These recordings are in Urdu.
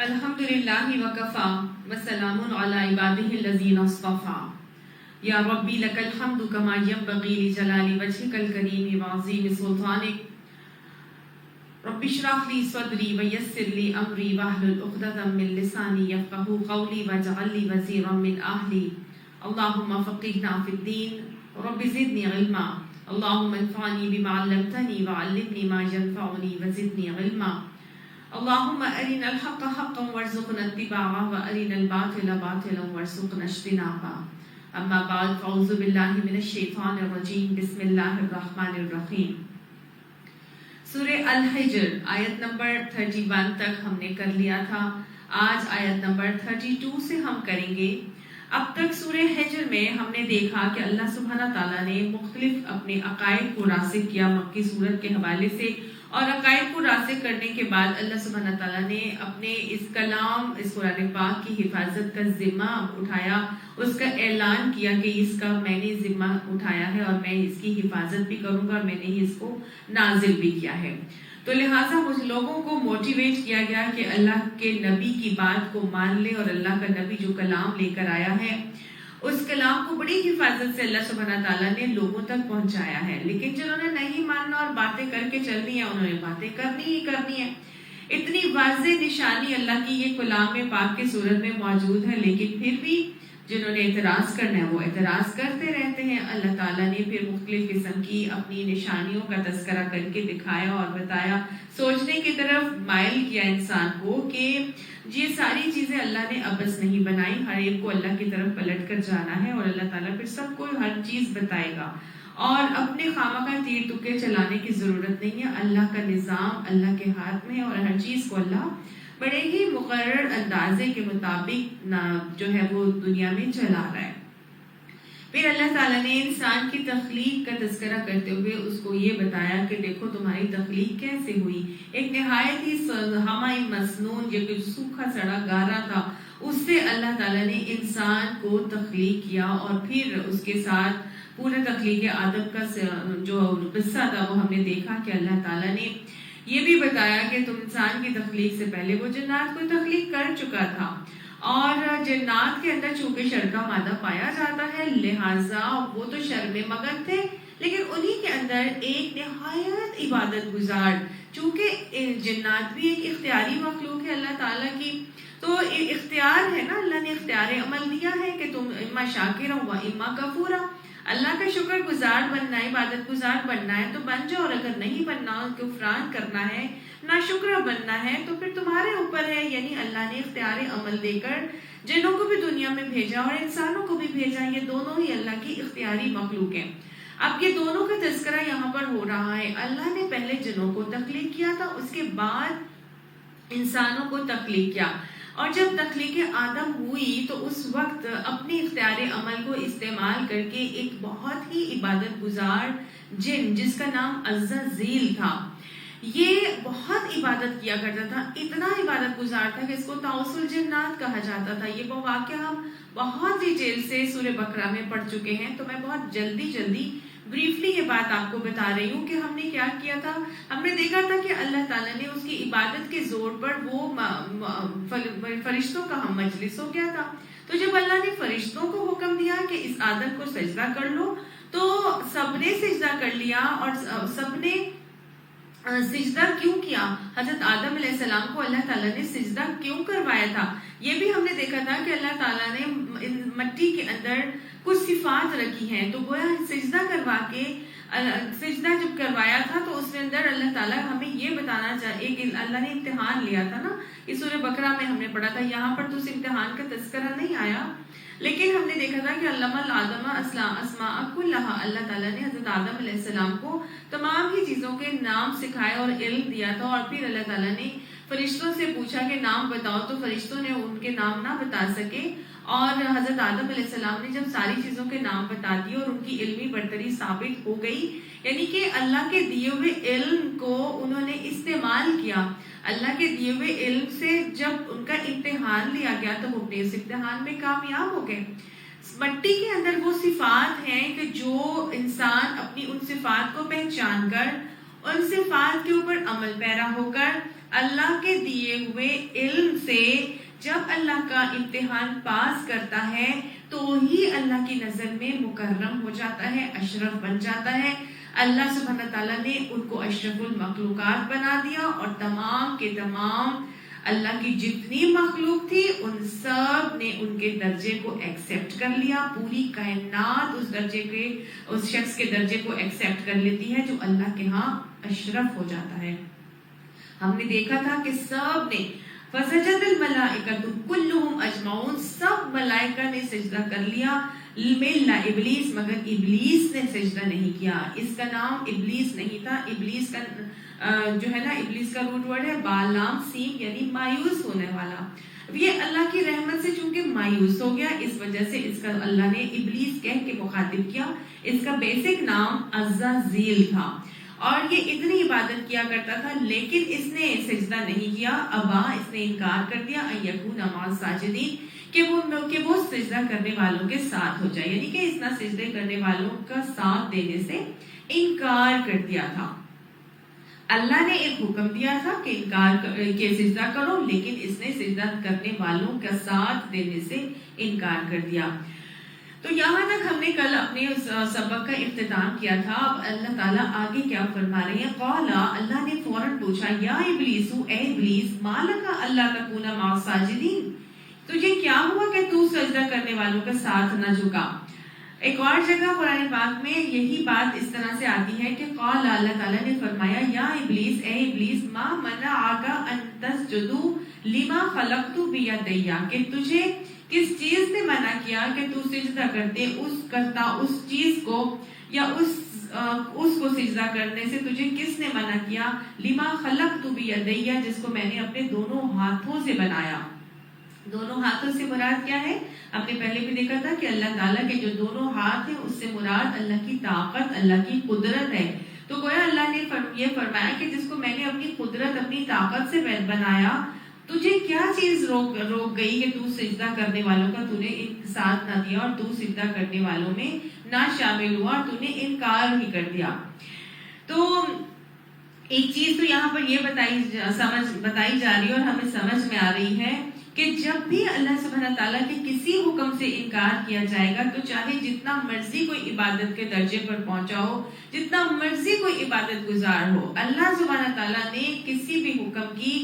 الحمدللہ وکفا وسلام علی عبادہ الذین اصطفا یا ربی لک الحمد کما ینبغی لجلال وجہک الکریم وعظیم سلطانک رب اشرح لی صدری ویسر لی امری واحلل عقدۃ من لسانی یفقهوا قولی واجعل لی وزیرا من اہلی اللہم فقہنا فی الدین رب زدنی علما اللہم انفعنی بما علمتنی وعلمنی ما ینفعنی وزدنی علما اللهم أرنا الحق حقا وارزقنا اتباعه وأرنا الباطل باطلا وارزقنا اجتنابه أما بعد فأعوذ بالله من الشيطان الرجيم بسم الله الرحمن الرحيم سورہ الحجر آیت نمبر 31 تک ہم نے کر لیا تھا. آج آیت نمبر 32 سے ہم کریں گے. اب تک سورہ حجر میں ہم نے دیکھا کہ اللہ سبحانہ تعالیٰ نے مختلف اپنے عقائد کو راسخ کیا مکی صورت کے حوالے سے، اور عقائد کو راسخ کرنے کے بعد اللہ سبحانہ تعالیٰ نے اپنے اس کلام اس قرآن پاک کی حفاظت کا ذمہ اٹھایا، اس کا اعلان کیا کہ اس کا میں نے ذمہ اٹھایا ہے اور میں اس کی حفاظت بھی کروں گا اور میں نے اس کو نازل بھی کیا ہے. تو لہٰذا مجھ لوگوں کو موٹیویٹ کیا گیا کہ اللہ کے نبی کی بات کو مان لے، اور اللہ کا نبی جو کلام لے کر آیا ہے اس کلام کو بڑی حفاظت سے اللہ سبحانہ تعالیٰ نے لوگوں تک پہنچایا ہے. لیکن جنہوں نے نہیں ماننا اور باتیں کر کے چلنی ہیں انہوں نے باتیں کرنی ہی کرنی ہے. اتنی واضح نشانی اللہ کی یہ کلام میں پاک کی صورت میں موجود ہے، لیکن پھر بھی جنہوں نے اعتراض کرنا ہے وہ اعتراض کرتے رہتے ہیں. اللہ تعالیٰ نے پھر مختلف قسم کی اپنی نشانیوں کا تذکرہ کر کے دکھایا اور بتایا، سوچنے کی طرف مائل کیا انسان کو کہ یہ ساری چیزیں اللہ نے ابس نہیں بنائی، ہر ایک کو اللہ کی طرف پلٹ کر جانا ہے، اور اللہ تعالیٰ پھر سب کو ہر چیز بتائے گا. اور اپنے خامخواہ تیر تکے چلانے کی ضرورت نہیں ہے. اللہ کا نظام اللہ کے ہاتھ میں ہے، اور ہر چیز کو اللہ بڑے ہی مقرر اندازے کے مطابق جو ہے وہ دنیا میں چلا رہا ہے. پھر اللہ تعالیٰ نے انسان کی تخلیق کا تذکرہ کرتے ہوئے اس کو یہ بتایا کہ دیکھو تمہاری تخلیق کیسے ہوئی. ایک نہایت ہی ہمہ مسنون جو کہ سوکھا سڑا گارا تھا، اس سے اللہ تعالیٰ نے انسان کو تخلیق کیا، اور پھر اس کے ساتھ پورے تخلیق آدم کا جو قصہ تھا وہ ہم نے دیکھا کہ اللہ تعالیٰ نے یہ بھی بتایا کہ تم انسان کی تخلیق سے پہلے وہ جنات کو تخلیق کر چکا تھا، اور جنات کے اندر چونکہ شر کا مادہ پایا جاتا ہے لہٰذا وہ تو شر میں مگن تھے، لیکن انہی کے اندر ایک نہایت عبادت گزار، چونکہ جنات بھی ایک اختیاری مخلوق ہے اللہ تعالیٰ کی، تو اختیار ہے نا، اللہ نے اختیار عمل دیا ہے کہ تم اما شاکرا و اما کفورا، اللہ کا شکر گزار بننا ہے، عبادت گزار بننا ہے تو بن جاؤ، اور اگر نہیں بننا، کفران کرنا ہے، ناشکرا بننا ہے تو پھر تمہارے اوپر ہے. یعنی اللہ نے اختیار عمل دے کر جنوں کو بھی دنیا میں بھیجا اور انسانوں کو بھی بھیجا. یہ دونوں ہی اللہ کی اختیاری مخلوق ہیں. اب یہ دونوں کا تذکرہ یہاں پر ہو رہا ہے. اللہ نے پہلے جنوں کو تخلیق کیا تھا، اس کے بعد انسانوں کو تخلیق کیا، اور جب تخلیق آدم ہوئی تو اس وقت اپنے اختیار عمل کو استعمال کر کے ایک بہت ہی عبادت گزار جن جس کا نام عزازیل تھا، یہ بہت عبادت کیا کرتا تھا. اتنا عبادت گزار تھا کہ اس کو طاؤس الجنات کہا جاتا تھا. یہ وہ واقعہ ہم بہت ڈیٹیل سے سورہ بقرہ میں پڑھ چکے ہیں، تو میں بہت جلدی بریفلی یہ بات آپ کو بتا رہی ہوں کہ ہم نے کیا کیا تھا. ہم نے دیکھا تھا کہ اللہ تعالیٰ نے اس کی عبادت کے زور پر وہ فرشتوں کا ہم مجلس ہو گیا تھا. تو جب اللہ نے فرشتوں کو حکم دیا کہ اس آدم کو سجدہ کر لو، تو سب نے سجدہ کر لیا. اور سب نے سجدہ کیوں کیا؟ حضرت آدم علیہ السلام کو اللہ تعالیٰ نے سجدہ کیوں کروایا تھا؟ یہ بھی ہم نے دیکھا تھا کہ اللہ تعالیٰ نے مٹی کے اندر کچھ صفات رکھی ہیں، تو گویا سجدہ کروا کے سجدہ جب کروایا تھا تو اس کے اندر اللہ تعالیٰ ہمیں یہ بتانا چاہیے کہ اللہ نے امتحان لیا تھا نا. اس سورہ بقرہ میں ہم نے پڑھا تھا، یہاں پر تو اس امتحان کا تذکرہ نہیں آیا، لیکن ہم نے دیکھا تھا کہ علم آدم اسماء کلھا، اللہ تعالیٰ نے حضرت آدم علیہ السلام کو تمام ہی چیزوں کے نام سکھائے اور علم دیا تھا. اور پھر اللہ تعالیٰ نے فرشتوں سے پوچھا کہ نام بتاؤ، تو فرشتوں نے ان کے نام نہ بتا سکے، اور حضرت آدم علیہ السلام نے جب ساری چیزوں کے نام بتا دیے اور ان کی علمی برتری ثابت ہو گئی، یعنی کہ اللہ کے دیے ہوئے علم کو انہوں نے استعمال کیا. اللہ کے دیے ہوئے علم سے جب ان کا امتحان لیا گیا تو وہ اپنے اس امتحان میں کامیاب ہو گئے. مٹی کے اندر وہ صفات ہیں کہ جو انسان اپنی ان صفات کو پہچان کر ان صفات کے اوپر عمل پیرا ہو کر اللہ کے دیے ہوئے علم سے جب اللہ کا امتحان پاس کرتا ہے تو ہی اللہ کی نظر میں مکرم ہو جاتا ہے، اشرف بن جاتا ہے۔ اللہ سبحانہ تعالیٰ نے ان کو اشرف المخلوقات بنا دیا، اور تمام کے تمام اللہ کی جتنی مخلوق تھی ان سب نے ان کے درجے کو ایکسیپٹ کر لیا۔ پوری کائنات اس شخص کے درجے کو ایکسیپٹ کر لیتی ہے جو اللہ کے ہاں اشرف ہو جاتا ہے۔ ہم نے دیکھا تھا کہ سب نے فسجد الملائکۃ کلہم اجمعون، سب ملائکہ نے سجدہ کر لیا، الا ابلیس، مگر ابلیس نے سجدہ نہیں کیا۔ اس کا نام ابلیس نہیں تھا، ابلیس کا جو ہے نا، ابلیس کا روٹ ورڈ ہے بالام سیم، یعنی مایوس ہونے والا۔ یہ اللہ کی رحمت سے چونکہ مایوس ہو گیا، اس وجہ سے اس کا اللہ نے ابلیس کہہ کے مخاطب کیا۔ اس کا بیسک نام عزازیل تھا، اور یہ اتنی عبادت کیا کرتا تھا، لیکن اس نے سجدہ نہیں کیا۔ ابا، اس نے انکار کر دیا، ان یکون مع الساجدین، کہ وہ سجدہ کرنے والوں کے ساتھ ہو جائے، یعنی کہ اس نے سجدے کرنے والوں کا ساتھ دینے سے انکار کر دیا تھا۔ اللہ نے ایک حکم دیا تھا کہ سجدہ کرو، لیکن اس نے سجدہ کرنے والوں کا ساتھ دینے سے انکار کر دیا۔ تو یہاں تک ہم نے کل اپنے سبق کا اختتام کیا تھا۔ اب اللہ تعالیٰ آگے کیا فرما رہے ہیں؟ قالا، اللہ نے فوراً پوچھا، یا ابلیس، اے ابلیس، ما لک الا تکون مع الساجدین، تجھے کیا ہوا کہ تو سجدہ کرنے والوں کا ساتھ نہ جھکا؟ ایک اور جگہ قرآن پاک میں یہی بات اس طرح سے آتی ہے کہ قال، اللہ تعالیٰ نے فرمایا، یا ابلیس، اے ابلیس، ما منعک ان تسجد لما خلقت بیدی، کہ تجھے کس چیز نے منع کیا کہ تو سجدہ کرتا اس چیز کو، یا اس کو سجدہ کرنے سے تجھے کس نے منع کیا؟ لما خلقت بیدی، جس کو میں نے اپنے دونوں ہاتھوں سے بنایا۔ دونوں ہاتھوں سے مراد کیا ہے؟ ہم نے پہلے بھی دیکھا تھا کہ اللہ تعالیٰ کے جو دونوں ہاتھ ہیں اس سے مراد اللہ کی طاقت، اللہ کی قدرت ہے۔ تو گویا اللہ نے یہ فرمایا کہ جس کو میں نے اپنی قدرت، اپنی طاقت سے بنایا، تجھے کیا چیز روک گئی کہ تو سجدہ کرنے والوں کا تو نے ساتھ نہ دیا، اور تو سجدہ کرنے والوں میں نہ شامل ہوا، اور تو نے انکار ہی کر دیا۔ تو ایک چیز تو یہاں پر یہ بتائی جا رہی ہے اور ہمیں سمجھ میں آ رہی ہے کہ جب بھی اللہ سبحانہ تعالیٰ کے کسی حکم سے انکار کیا جائے گا، تو چاہے جتنا مرضی کوئی عبادت کے درجے پر پہنچا ہو، جتنا مرضی کوئی عبادت گزار ہو، اللہ سبحانہ تعالیٰ نے کسی بھی حکم کی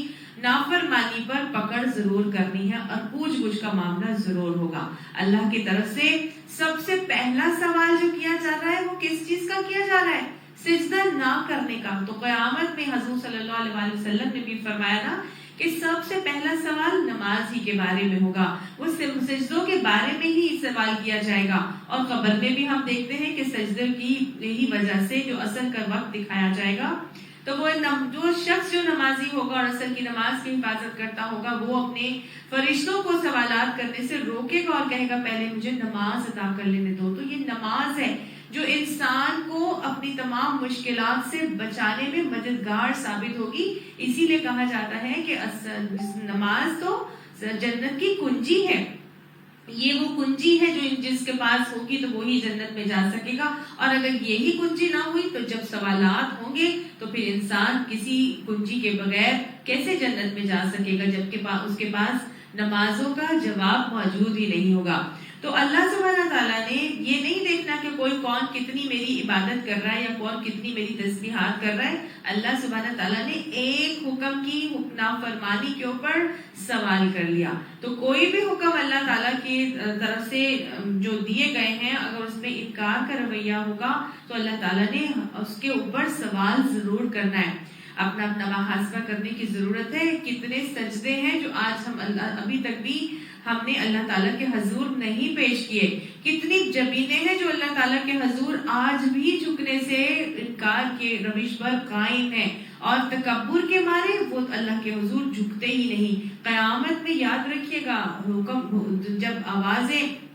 نافرمانی پر پکڑ ضرور کرنی ہے، اور پوچھ گچھ کا معاملہ ضرور ہوگا۔ اللہ کی طرف سے سب سے پہلا سوال جو کیا جا رہا ہے وہ کس چیز کا کیا جا رہا ہے؟ سجدہ نہ کرنے کا۔ تو قیامت میں حضور صلی اللہ علیہ وسلم نے بھی فرمایا نا کہ سب سے پہلا سوال نماز ہی کے بارے میں ہوگا، وہ سجدوں کے بارے میں ہی سوال کیا جائے گا۔ اور قبر میں بھی ہم دیکھتے ہیں کہ سجدے کی یہی وجہ سے جو اصل کا وقت دکھایا جائے گا، تو وہ جو شخص جو نمازی ہوگا اور اصل کی نماز کی حفاظت کرتا ہوگا، وہ اپنے فرشتوں کو سوالات کرنے سے روکے گا اور کہے گا پہلے مجھے نماز ادا کر لینے دو۔ تو یہ نماز ہے جو انسان کو اپنی تمام مشکلات سے بچانے میں مددگار ثابت ہوگی۔ اسی لیے کہا جاتا ہے کہ نماز تو جنت کی کنجی ہے، یہ وہ کنجی ہے جو جس کے پاس ہوگی تو وہی جنت میں جا سکے گا، اور اگر یہی کنجی نہ ہوئی تو جب سوالات ہوں گے تو پھر انسان کسی کنجی کے بغیر کیسے جنت میں جا سکے گا، جبکہ اس کے پاس نمازوں کا جواب موجود ہی نہیں ہوگا۔ تو اللہ سبحانہ تعالیٰ نے یہ نہیں دیکھنا کہ کون کتنی میری عبادت کر رہا ہے یا کون کتنی میری تسبیحات کر رہا ہے۔ اللہ سبحانہ تعالیٰ نے ایک حکم کی نافرمانی کے اوپر سوال کر لیا۔ تو کوئی بھی حکم اللہ تعالیٰ کی طرف سے جو دیے گئے ہیں، اگر اس میں انکار کا رویہ ہوگا تو اللہ تعالیٰ نے اس کے اوپر سوال ضرور کرنا ہے۔ اپنا محاسبہ کرنے کی ضرورت ہے۔ کتنے سجدے ہیں جو آج ہم ابھی تک بھی ہم نے اللہ تعالیٰ کے حضور نہیں پیش کیے، کتنی زمینیں ہیں جو اللہ تعالیٰ کے حضور آج بھی جھکنے سے انکار کے روش پر قائم ہیں، اور تکبر کے مارے وہ اللہ کے حضور جھکتے ہی نہیں۔ قیامت میں یاد رکھیے گا، حکم جب آوازیں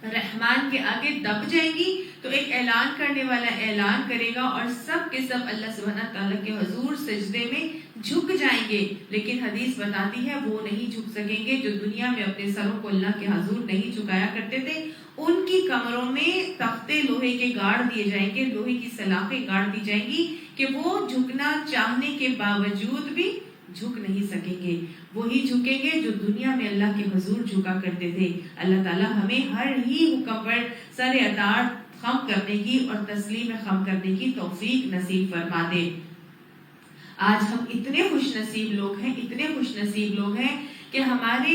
رحمان کے آگے دب جائیں گی تو ایک اعلان کرنے والا اعلان کرے گا، اور سب کے سب اللہ سبحانہ تعالیٰ کے حضور سجدے میں جھک جائیں گے، لیکن حدیث بتاتی ہے وہ نہیں جھک سکیں گے جو دنیا میں اپنے سروں کو اللہ کے حضور نہیں جھکایا کرتے تھے۔ ان کی کمروں میں تختے لوہے کے گاڑ دیے جائیں گے، لوہے کی سلاخیں گاڑ دی جائیں گی کہ وہ جھکنا چاہنے کے باوجود بھی جھک نہیں سکیں گے. وہی جھکیں گے جو دنیا میں اللہ کے حضور جھکا کرتے تھے. اللہ تعالیٰ ہمیں ہر ہی حکم پر سر اطاعت خم کرنے کی اور تسلیم خم کرنے کی توفیق نصیب فرما دے. آج ہم اتنے خوش نصیب لوگ ہیں کہ ہمارے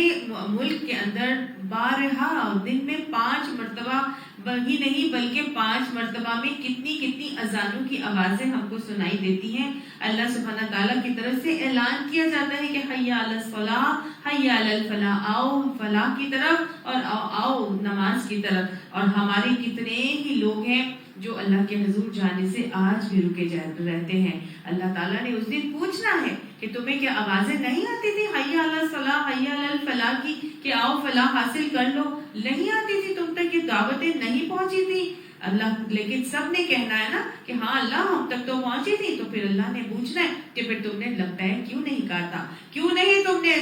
ملک کے اندر بارہا دن میں 5 مرتبہ ہی نہیں بلکہ 5 مرتبہ میں کتنی اذانوں کی آوازیں ہم کو سنائی دیتی ہیں. اللہ سبحانہ تعالیٰ کی طرف سے اعلان کیا جاتا ہے کہ حی علی الصلاۃ حی علی الفلاح، آؤ فلاح کی طرف اور آؤ نماز کی طرف. اور ہمارے کتنے ہی لوگ ہیں جو اللہ کے حضور جانے سے آج بھی رکے رہتے ہیں. اللہ تعالیٰ نے اس دن پوچھنا ہے کہ تمہیں کیا آوازیں نہیں آتی تھی حی علی الصلاۃ حی علی الفلاح کی کہ آؤ فلاح حاصل کر لو؟ نہیں آتی تھی تم تک، یہ دعوتیں نہیں پہنچی تھی اللہ. لیکن سب نے کہنا ہے نا کہ ہاں اللہ ہم تک تو پہنچی تھی. تو پھر اللہ نے پوچھنا ہے کہ پھر تم نے لبیک کیوں نہیں کہا تھا، کیوں نہیں تم نے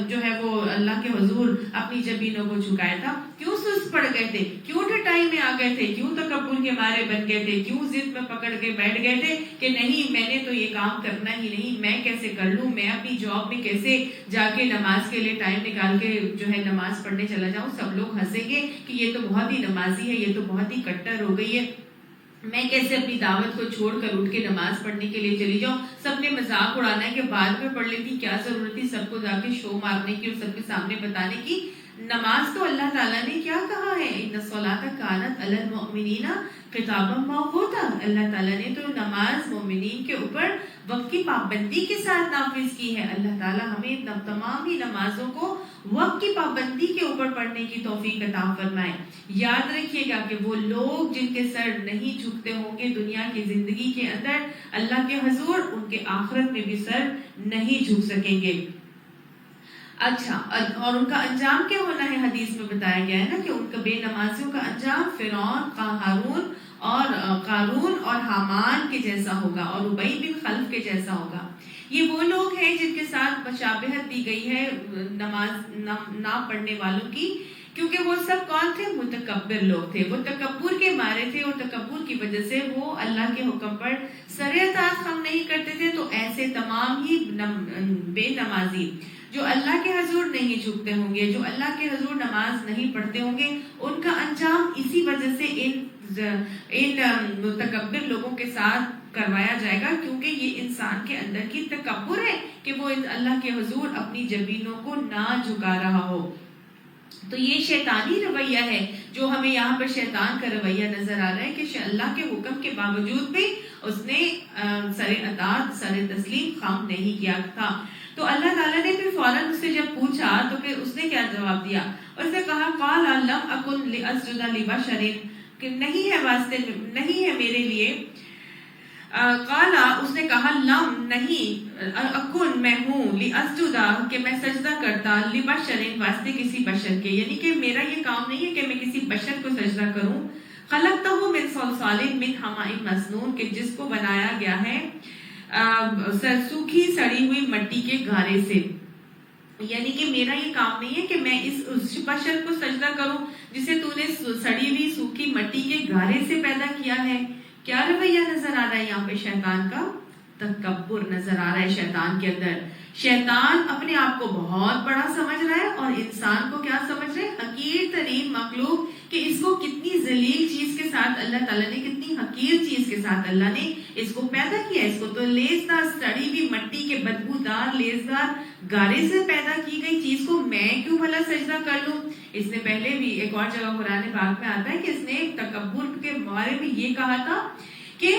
جو ہے وہ اللہ کے حضور اپنی جبینوں کو جھکایا تھا، کیوں سست پڑ گئے تھے، کیوں ٹھٹائی میں آ گئے تھے، کیوں تکبر کے مارے بن گئے تھے، کیوں ضد میں پکڑ کے بیٹھ گئے تھے کہ نہیں میں نے تو یہ کام کرنا ہی نہیں، میں کیسے کر لوں، میں اپنی جاب میں کیسے جا کے نماز کے لیے ٹائم نکال کے جو ہے نماز پڑھنے چلا جاؤں. سب لوگ ہنسیں گے کہ یہ تو بہت ہی نمازی ہے، یہ تو بہت ہی کٹر ہو گئی ہے، میں کیسے اپنی دعوت کو چھوڑ کر اٹھ کے نماز پڑھنے کے لیے چلی جاؤں. سب نے مذاق اڑانا ہے کہ بعد میں پڑھ لیتی، کیا ضرورت تھی سب کو جا کے شو مارنے کی اور سب کے سامنے بتانے کی. نماز تو اللہ تعالیٰ نے کیا کہا ہے، ان الصلاۃ کانت علی المؤمنین کتابا موقوتا. اللہ تعالیٰ نے تو نماز مومنین کے اوپر وقت کی پابندی کے ساتھ نافذ کی ہے. اللہ تعالیٰ ہمیں تمام ہی نمازوں کو وقت کی پابندی کے اوپر پڑھنے کی توفیق عطا فرمائے. یاد رکھیے گا کہ وہ لوگ جن کے سر نہیں جھکتے ہوں گے دنیا کی زندگی کے اندر اللہ کے حضور، ان کے آخرت میں بھی سر نہیں جھک سکیں گے. اچھا، اور ان کا انجام کیا ہونا ہے؟ حدیث میں بتایا گیا ہے نا کہ ان کا بے نمازیوں کا انجام فرعون، ہارون اور قارون اور حامان کے جیسا ہوگا اور ابی بن خلف کے جیسا ہوگا. یہ وہ لوگ ہیں جن کے ساتھ مشابہت دی گئی ہے نماز نہ پڑھنے والوں کی، کیونکہ وہ سب کون تھے؟ متکبر لوگ تھے. وہ تکبر کے مارے تھے اور تکبر کی وجہ سے وہ اللہ کے حکم پر سر اطاعت ہم نہیں کرتے تھے. تو ایسے تمام ہی بے نمازی جو اللہ کے حضور نہیں جھکتے ہوں گے، جو اللہ کے حضور نماز نہیں پڑھتے ہوں گے، ان کا انجام اسی وجہ سے ان متکبر لوگوں کے ساتھ کروایا جائے گا، کیونکہ یہ انسان کے اندر کی تکبر ہے کہ وہ اللہ کے حضور اپنی جبینوں کو نہ جھکا رہا ہو. تو یہ شیطانی رویہ ہے جو ہمیں یہاں پر شیطان کا رویہ نظر آ رہا ہے کہ اللہ کے حکم کے باوجود بھی اس نے سر اطاعت سر تسلیم خام نہیں کیا تھا. تو اللہ تعالیٰ نے پھر فوراً اس سے جب پوچھا تو پھر اس نے کیا جواب دیا؟ اس نے کہا قال لم اکن لاسجد لبشر، کہ نہیں ہے میرے لیے. قال اس نے کہا لم نہیں اکن میں ہوں لاسجد کہ میں سجدہ کرتا لبشر واسطے کسی بشر کے، یعنی کہ میرا یہ کام نہیں ہے کہ میں کسی بشر کو سجدہ کروں. خلقتہ من صلصال من حماء مسنون، کہ جس کو بنایا گیا ہے سوکھی سڑی ہوئی مٹی کے گارے سے. یعنی کہ میرا یہ کام نہیں ہے کہ میں اس بشر کو سجدہ کروں جسے تو نے سڑی ہوئی سوکھی مٹی کے گارے سے پیدا کیا ہے. کیا رویہ نظر آ رہا ہے یہاں پہ؟ شیطان کا تکبر نظر آ رہا ہے شیطان کے اندر. شیطان اپنے آپ کو بہت بڑا سمجھ رہا ہے اور انسان کو کیا سمجھ رہا ہے؟ حقیر ترین مخلوق، کہ اس کو کتنی ذلیل چیز کے ساتھ اللہ تعالیٰ نے، کتنی حقیر چیز کے ساتھ اللہ نے اس کو پیدا کیا. اس کو تو لیزدار سڑی ہوئی مٹی کے بدبودار لیزدار گارے سے پیدا کی گئی چیز کو میں کیوں بھلا سجدہ کر لوں؟ اس نے پہلے بھی ایک اور جگہ قرآن پاک میں آتا ہے کہ اس نے تکبر کے بارے میں یہ کہا تھا کہ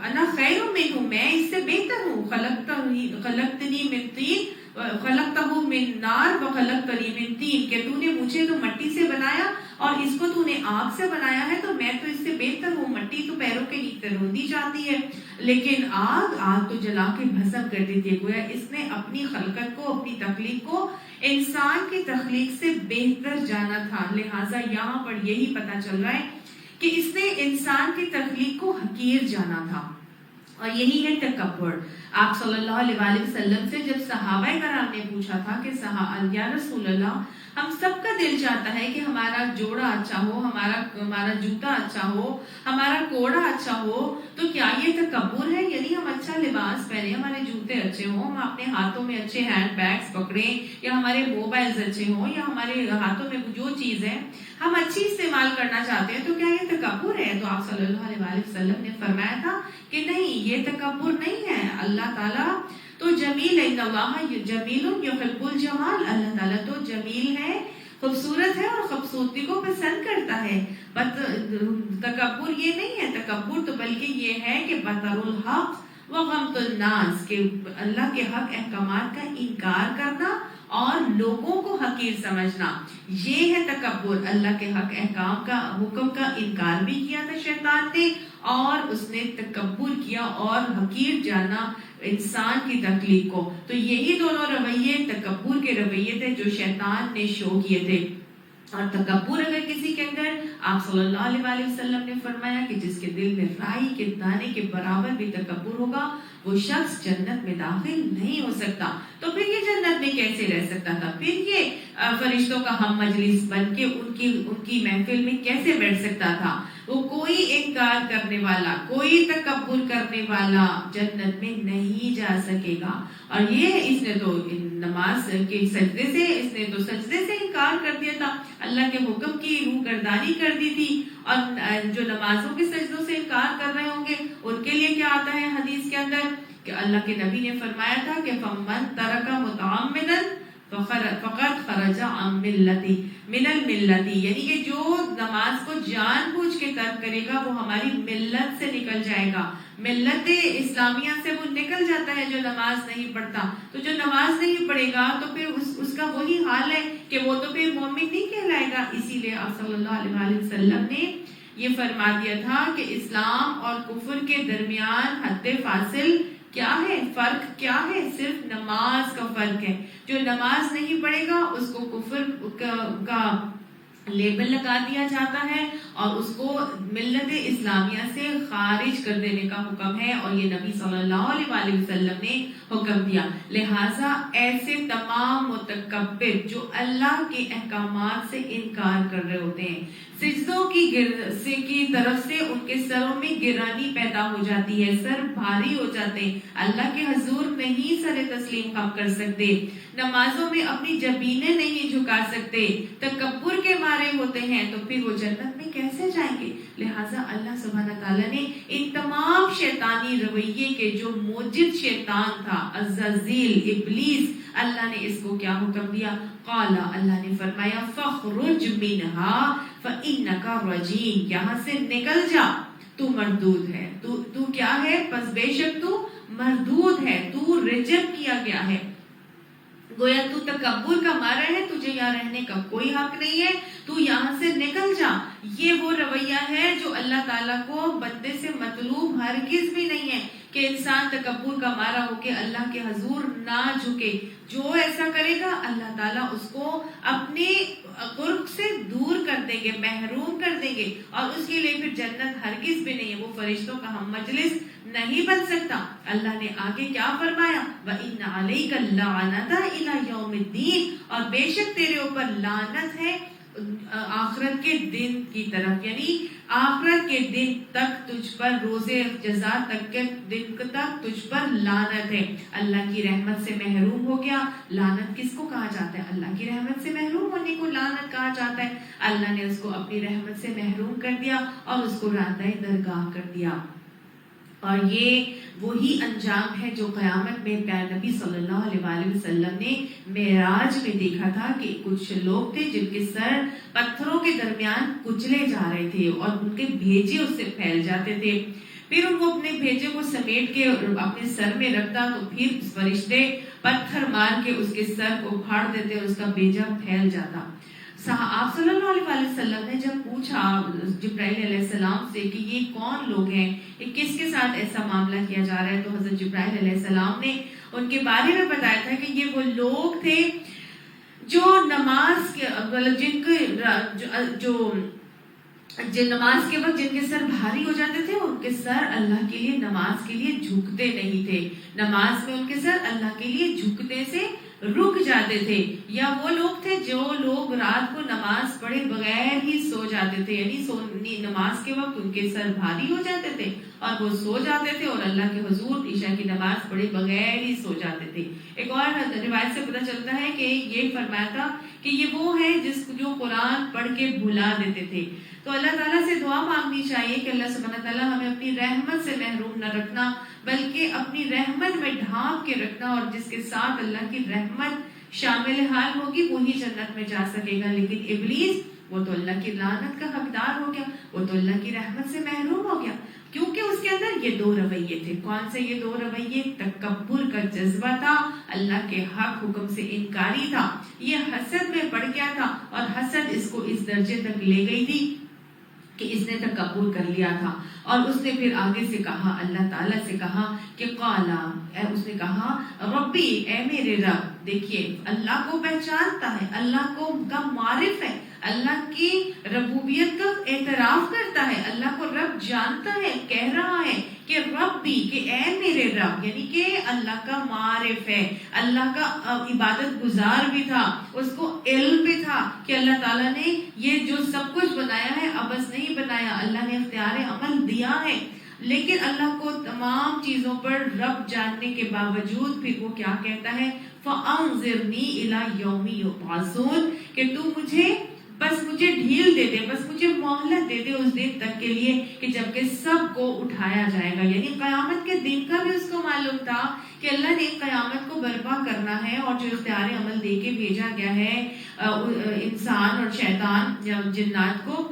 انا خیر منہ، میں اس سے بہتر ہوں. خلقتنی من طین خلقتہ من نار وخلقتنی من طین، کہ تو نے مجھے تو مٹی سے بنایا اور اس کو تو نے آگ سے بنایا ہے، تو میں تو اس سے بہتر ہوں. مٹی تو پیروں کے نیچے روندی جاتی ہے، لیکن آگ تو جلا کے بھسم کر دیتی ہے. گویا اس نے اپنی خلقت کو، اپنی تخلیق کو انسان کی تخلیق سے بہتر جانا تھا. لہٰذا یہاں پر یہی پتہ چل رہا ہے کہ اس نے انسان کی تخلیق کو حقیر جانا تھا، اور یہی ہے تکبر. آپ صلی اللہ علیہ وسلم سے جب صحابہ کرام نے پوچھا تھا کہ یا رسول اللہ ہم سب کا دل چاہتا ہے کہ ہمارا جوڑا اچھا ہو، ہمارا جوتا اچھا ہو، ہمارا کوڑا اچھا ہو. تو کیا یہ تکبر ہے؟ یعنی ہم اچھا لباس پہنے، ہمارے جوتے اچھے ہوں، ہم اپنے ہاتھوں میں اچھے ہینڈ بیگز پکڑیں، یا ہمارے موبائلز اچھے ہوں، یا ہمارے ہاتھوں میں جو چیز ہے ہم اچھی استعمال کرنا چاہتے ہیں، تو کیا یہ تکبر ہے؟ تو آپ صلی اللہ علیہ وسلم نے فرمایا تھا کہ نہیں، یہ تکبر نہیں ہے. اللہ تعالیٰ تو جمیل ہے. ان اللہ جمیل یحب الجمال. اللہ تعالیٰ تو جمیل ہے، خوبصورت ہے، اور خوبصورتی کو پسند کرتا ہے. تکبر یہ نہیں ہے. تکبر تو بلکہ یہ ہے کہ بطر الحق وغمط الناس، کہ اللہ کے حق احکامات کا انکار کرنا اور لوگوں کو حقیر سمجھنا، یہ ہے تکبر. اللہ کے حق احکام کا حکم کا انکار بھی کیا تھا شیطان نے، اور اس نے تکبر کیا اور حقیر جانا انسان کی تخلیق کو. تو یہی دونوں رویے تکبر کے رویے تھے جو شیطان نے شو کیے تھے. اور تکبر اگر کسی کے اندر، آپ صلی اللہ علیہ وسلم نے فرمایا کہ جس کے دل میں رائی کے دانے کے برابر بھی تکبر ہوگا، وہ شخص جنت میں داخل نہیں ہو سکتا. تو پھر یہ جنت میں کیسے رہ سکتا تھا؟ پھر یہ فرشتوں کا ہم مجلس بن کے ان کی محفل میں کیسے بیٹھ سکتا تھا؟ وہ کوئی انکار کرنے والا، کوئی تکبر کرنے والا جنت میں نہیں جا سکے گا. اور یہ اس نے تو نماز کے سجدے سے، اس نے تو سجدے سے انکار کر دیا تھا، اللہ کے حکم کی روگردانی کر دی تھی. اور جو نمازوں کے سجدوں سے انکار کر رہے ہوں گے، ان کے لیے کیا آتا ہے حدیث کے اندر کہ اللہ کے نبی نے فرمایا تھا کہ فَمَن تَرَكَ مُتَعَمِّدًا فقط خرج عن ملتی من الملتی، یعنی کہ جو نماز کو جان بوجھ کے ترک کرے گا وہ ہماری ملت سے نکل جائے گا. ملت اسلامیہ سے وہ نکل جاتا ہے جو نماز نہیں پڑھتا. تو جو نماز نہیں پڑھے گا تو پھر اس کا وہی حال ہے کہ وہ تو پھر مومن نہیں کہلائے گا. اسی لیے آپ صلی اللہ علیہ وسلم نے یہ فرما دیا تھا کہ اسلام اور کفر کے درمیان حد فاصل کیا ہے، فرق کیا ہے؟ صرف نماز کا فرق ہے. جو نماز نہیں پڑھے گا اس کو کفر کا لیبل لگا دیا جاتا ہے اور اس کو ملت اسلامیہ سے خارج کر دینے کا حکم ہے، اور یہ نبی صلی اللہ علیہ وسلم نے حکم دیا. لہٰذا ایسے تمام متکبر جو اللہ کے احکامات سے انکار کر رہے ہوتے ہیں، سجدوں کی طرف سے ان کے سروں میں گرانی پیدا ہو جاتی ہے، سر بھاری ہو جاتے ہیں، اللہ کے حضور نہیں سر تسلیم خم کر سکتے، نمازوں میں اپنی جبینیں نہیں جھکا سکتے، تکبر کے مارے ہوتے ہیں، تو پھر وہ جنت میں کیسے جائیں گے؟ لہٰذا اللہ سبحانہ تعالیٰ نے ان تمام شیطانی رویے کے جو موجد شیطان تھا، عزازیل، ابلیس، اللہ نے اس کو کیا حکم دیا؟ قال، اللہ نے فرمایا فخرج منہا فإنک رجیم، یہاں سے نکل جا، تو مردود ہے. تو کیا ہے؟ پس بے شک تو مردود ہے، تو ریجیکٹ کیا گیا ہے. گویا تو تکبر کا مارا ہے، تجھے یہاں رہنے کا کوئی حق نہیں ہے، تو یہاں سے نکل جا. یہ وہ رویہ ہے جو اللہ تعالیٰ کو بندے سے مطلوب ہرگز بھی نہیں ہے کہ انسان تکبر کا مارا ہو کے اللہ کے حضور نہ جھکے. جو ایسا کرے گا اللہ تعالیٰ اس کو اپنے قرب سے دور کر دیں گے، محروم کر دیں گے، اور اس کے لیے پھر جنت ہرگز بھی نہیں ہے، وہ فرشتوں کا ہم مجلس نہیں بن سکتا. اللہ نے آگے کیا فرمایا؟ وَإِنَّ عَلَيْكَ اللَّعْنَةَ إِلَى يَوْمِ الدِّينِ، اور بے شک تیرے اوپر لعنت ہے آخرت کے دن کی طرف، یعنی آخرت کے دن تک تجھ پر، روزے جزا تک کے دن تک تجھ پر لعنت ہے. اللہ کی رحمت سے محروم ہو گیا. لعنت کس کو کہا جاتا ہے؟ اللہ کی رحمت سے محروم ہونے کو لعنت کہا جاتا ہے. اللہ نے اس کو اپنی رحمت سے محروم کر دیا اور اس کو راندہ درگاہ کر دیا. اور یہ وہی انجام ہے جو قیامت میں پیارے نبی صلی اللہ علیہ وسلم نے معراج میں دیکھا تھا کہ کچھ لوگ تھے جن کے سر پتھروں کے درمیان کچلے جا رہے تھے اور ان کے بھیجے اس سے پھیل جاتے تھے. پھر ان کو اپنے بھیجے کو سمیٹ کے اپنے سر میں رکھتا تو پھر فرشتے پتھر مار کے اس کے سر کو پھاڑ دیتے اور اس کا بیجا پھیل جاتا. آپ صلی اللہ علیہ وسلم نے جب پوچھا جبرائیل علیہ السلام سے کہ یہ کون لوگ ہیں، یہ کس کے ساتھ ایسا معاملہ کیا جا رہا ہے، تو حضرت جبرائیل علیہ السلام نے ان کے بارے میں بتایا تھا کہ یہ وہ لوگ تھے جو نماز کے جن کے جو جن نماز کے وقت جن کے سر بھاری ہو جاتے تھے ان کے سر اللہ کے لیے نماز کے لیے جھکتے نہیں تھے، نماز میں ان کے سر اللہ کے لیے جھکنے سے رک جاتے تھے۔ یا وہ لوگ تھے جو لوگ رات کو نماز پڑھے بغیر ہی سو جاتے تھے، یعنی نماز کے وقت ان کے سر بھاری ہو جاتے تھے اور وہ سو جاتے تھے اور اللہ کے حضور عشاء کی نماز پڑھے بغیر ہی سو جاتے تھے۔ ایک اور روایت سے پتہ چلتا ہے کہ یہ فرمایا تھا کہ یہ وہ ہے جو قرآن پڑھ کے بھلا دیتے تھے۔ تو اللہ تعالیٰ سے دعا مانگنی چاہیے کہ اللہ سبحانہ تعالیٰ ہمیں اپنی رحمت سے محروم نہ رکھنا، بلکہ اپنی رحمت میں ڈھانپ کے رکھنا، اور جس کے ساتھ اللہ کی رحمت شامل حال ہوگی وہی جنت میں جا سکے گا۔ لیکن ابلیس وہ تو اللہ کی لعنت کا حقدار ہو گیا، وہ تو اللہ کی رحمت سے محروم ہو گیا، کیونکہ اس کے اندر یہ دو رویے تھے۔ کون سے یہ دو رویے؟ تکبر کا جذبہ تھا، اللہ کے حق حکم سے انکاری تھا، یہ حسد میں پڑ گیا تھا، اور حسد اس کو اس درجے تک لے گئی تھی کہ اس نے تکبر کر لیا تھا۔ اور اس نے پھر آگے سے کہا، اللہ تعالیٰ سے کہا کہ قالا، اس نے کہا ربی، اے میرے رب۔ دیکھیے اللہ کو پہچانتا ہے، اللہ کو کا معرف ہے، اللہ کی ربوبیت کا اعتراف کرتا ہے، اللہ کو رب جانتا ہے، کہہ رہا ہے کہ ربی، کہ اے میرے رب، یعنی کہ اللہ کا معرف ہے، اللہ کا عبادت گزار بھی تھا، اس کو علم بھی تھا کہ اللہ تعالیٰ نے یہ جو سب کچھ بنایا ہے عبث نہیں بنایا، اللہ نے اختیار عمل دیا ہے۔ لیکن اللہ کو تمام چیزوں پر رب جاننے کے باوجود پھر وہ کیا کہتا ہے؟ فَأَنظِرْنِي إِلَى يَوْمِ يُبْعَثُونَ، کہ تو مجھے ڈھیل دے دے، بس مجھے مہلت دے دے اس دن تک کے لیے کہ جب کہ سب کو اٹھایا جائے گا۔ یعنی قیامت کے دن کا بھی اس کو معلوم تھا کہ اللہ نے قیامت کو برپا کرنا ہے، اور جو اختیار عمل دے کے بھیجا گیا ہے انسان اور شیطان یا جنات کو،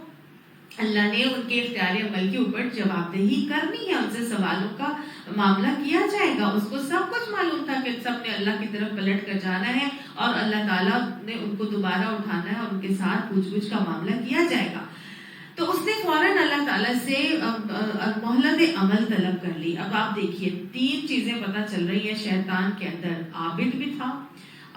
اللہ نے ان کے اختیار عمل کے اوپر جواب دہی کرنی ہے، ان سے سوالوں کا معاملہ کیا جائے گا۔ اس کو سب کچھ معلوم تھا کہ سب نے اللہ کی طرف پلٹ کر جانا ہے، اور اللہ تعالیٰ نے ان کو دوبارہ اٹھانا ہے، اور ان کے ساتھ پوچھ گچھ کا معاملہ کیا جائے گا۔ تو اس نے فوراً اللہ تعالیٰ سے مہلت عمل طلب کر لی۔ اب آپ دیکھیے 3 چیزیں پتہ چل رہی ہیں شیطان کے اندر، عابد بھی تھا،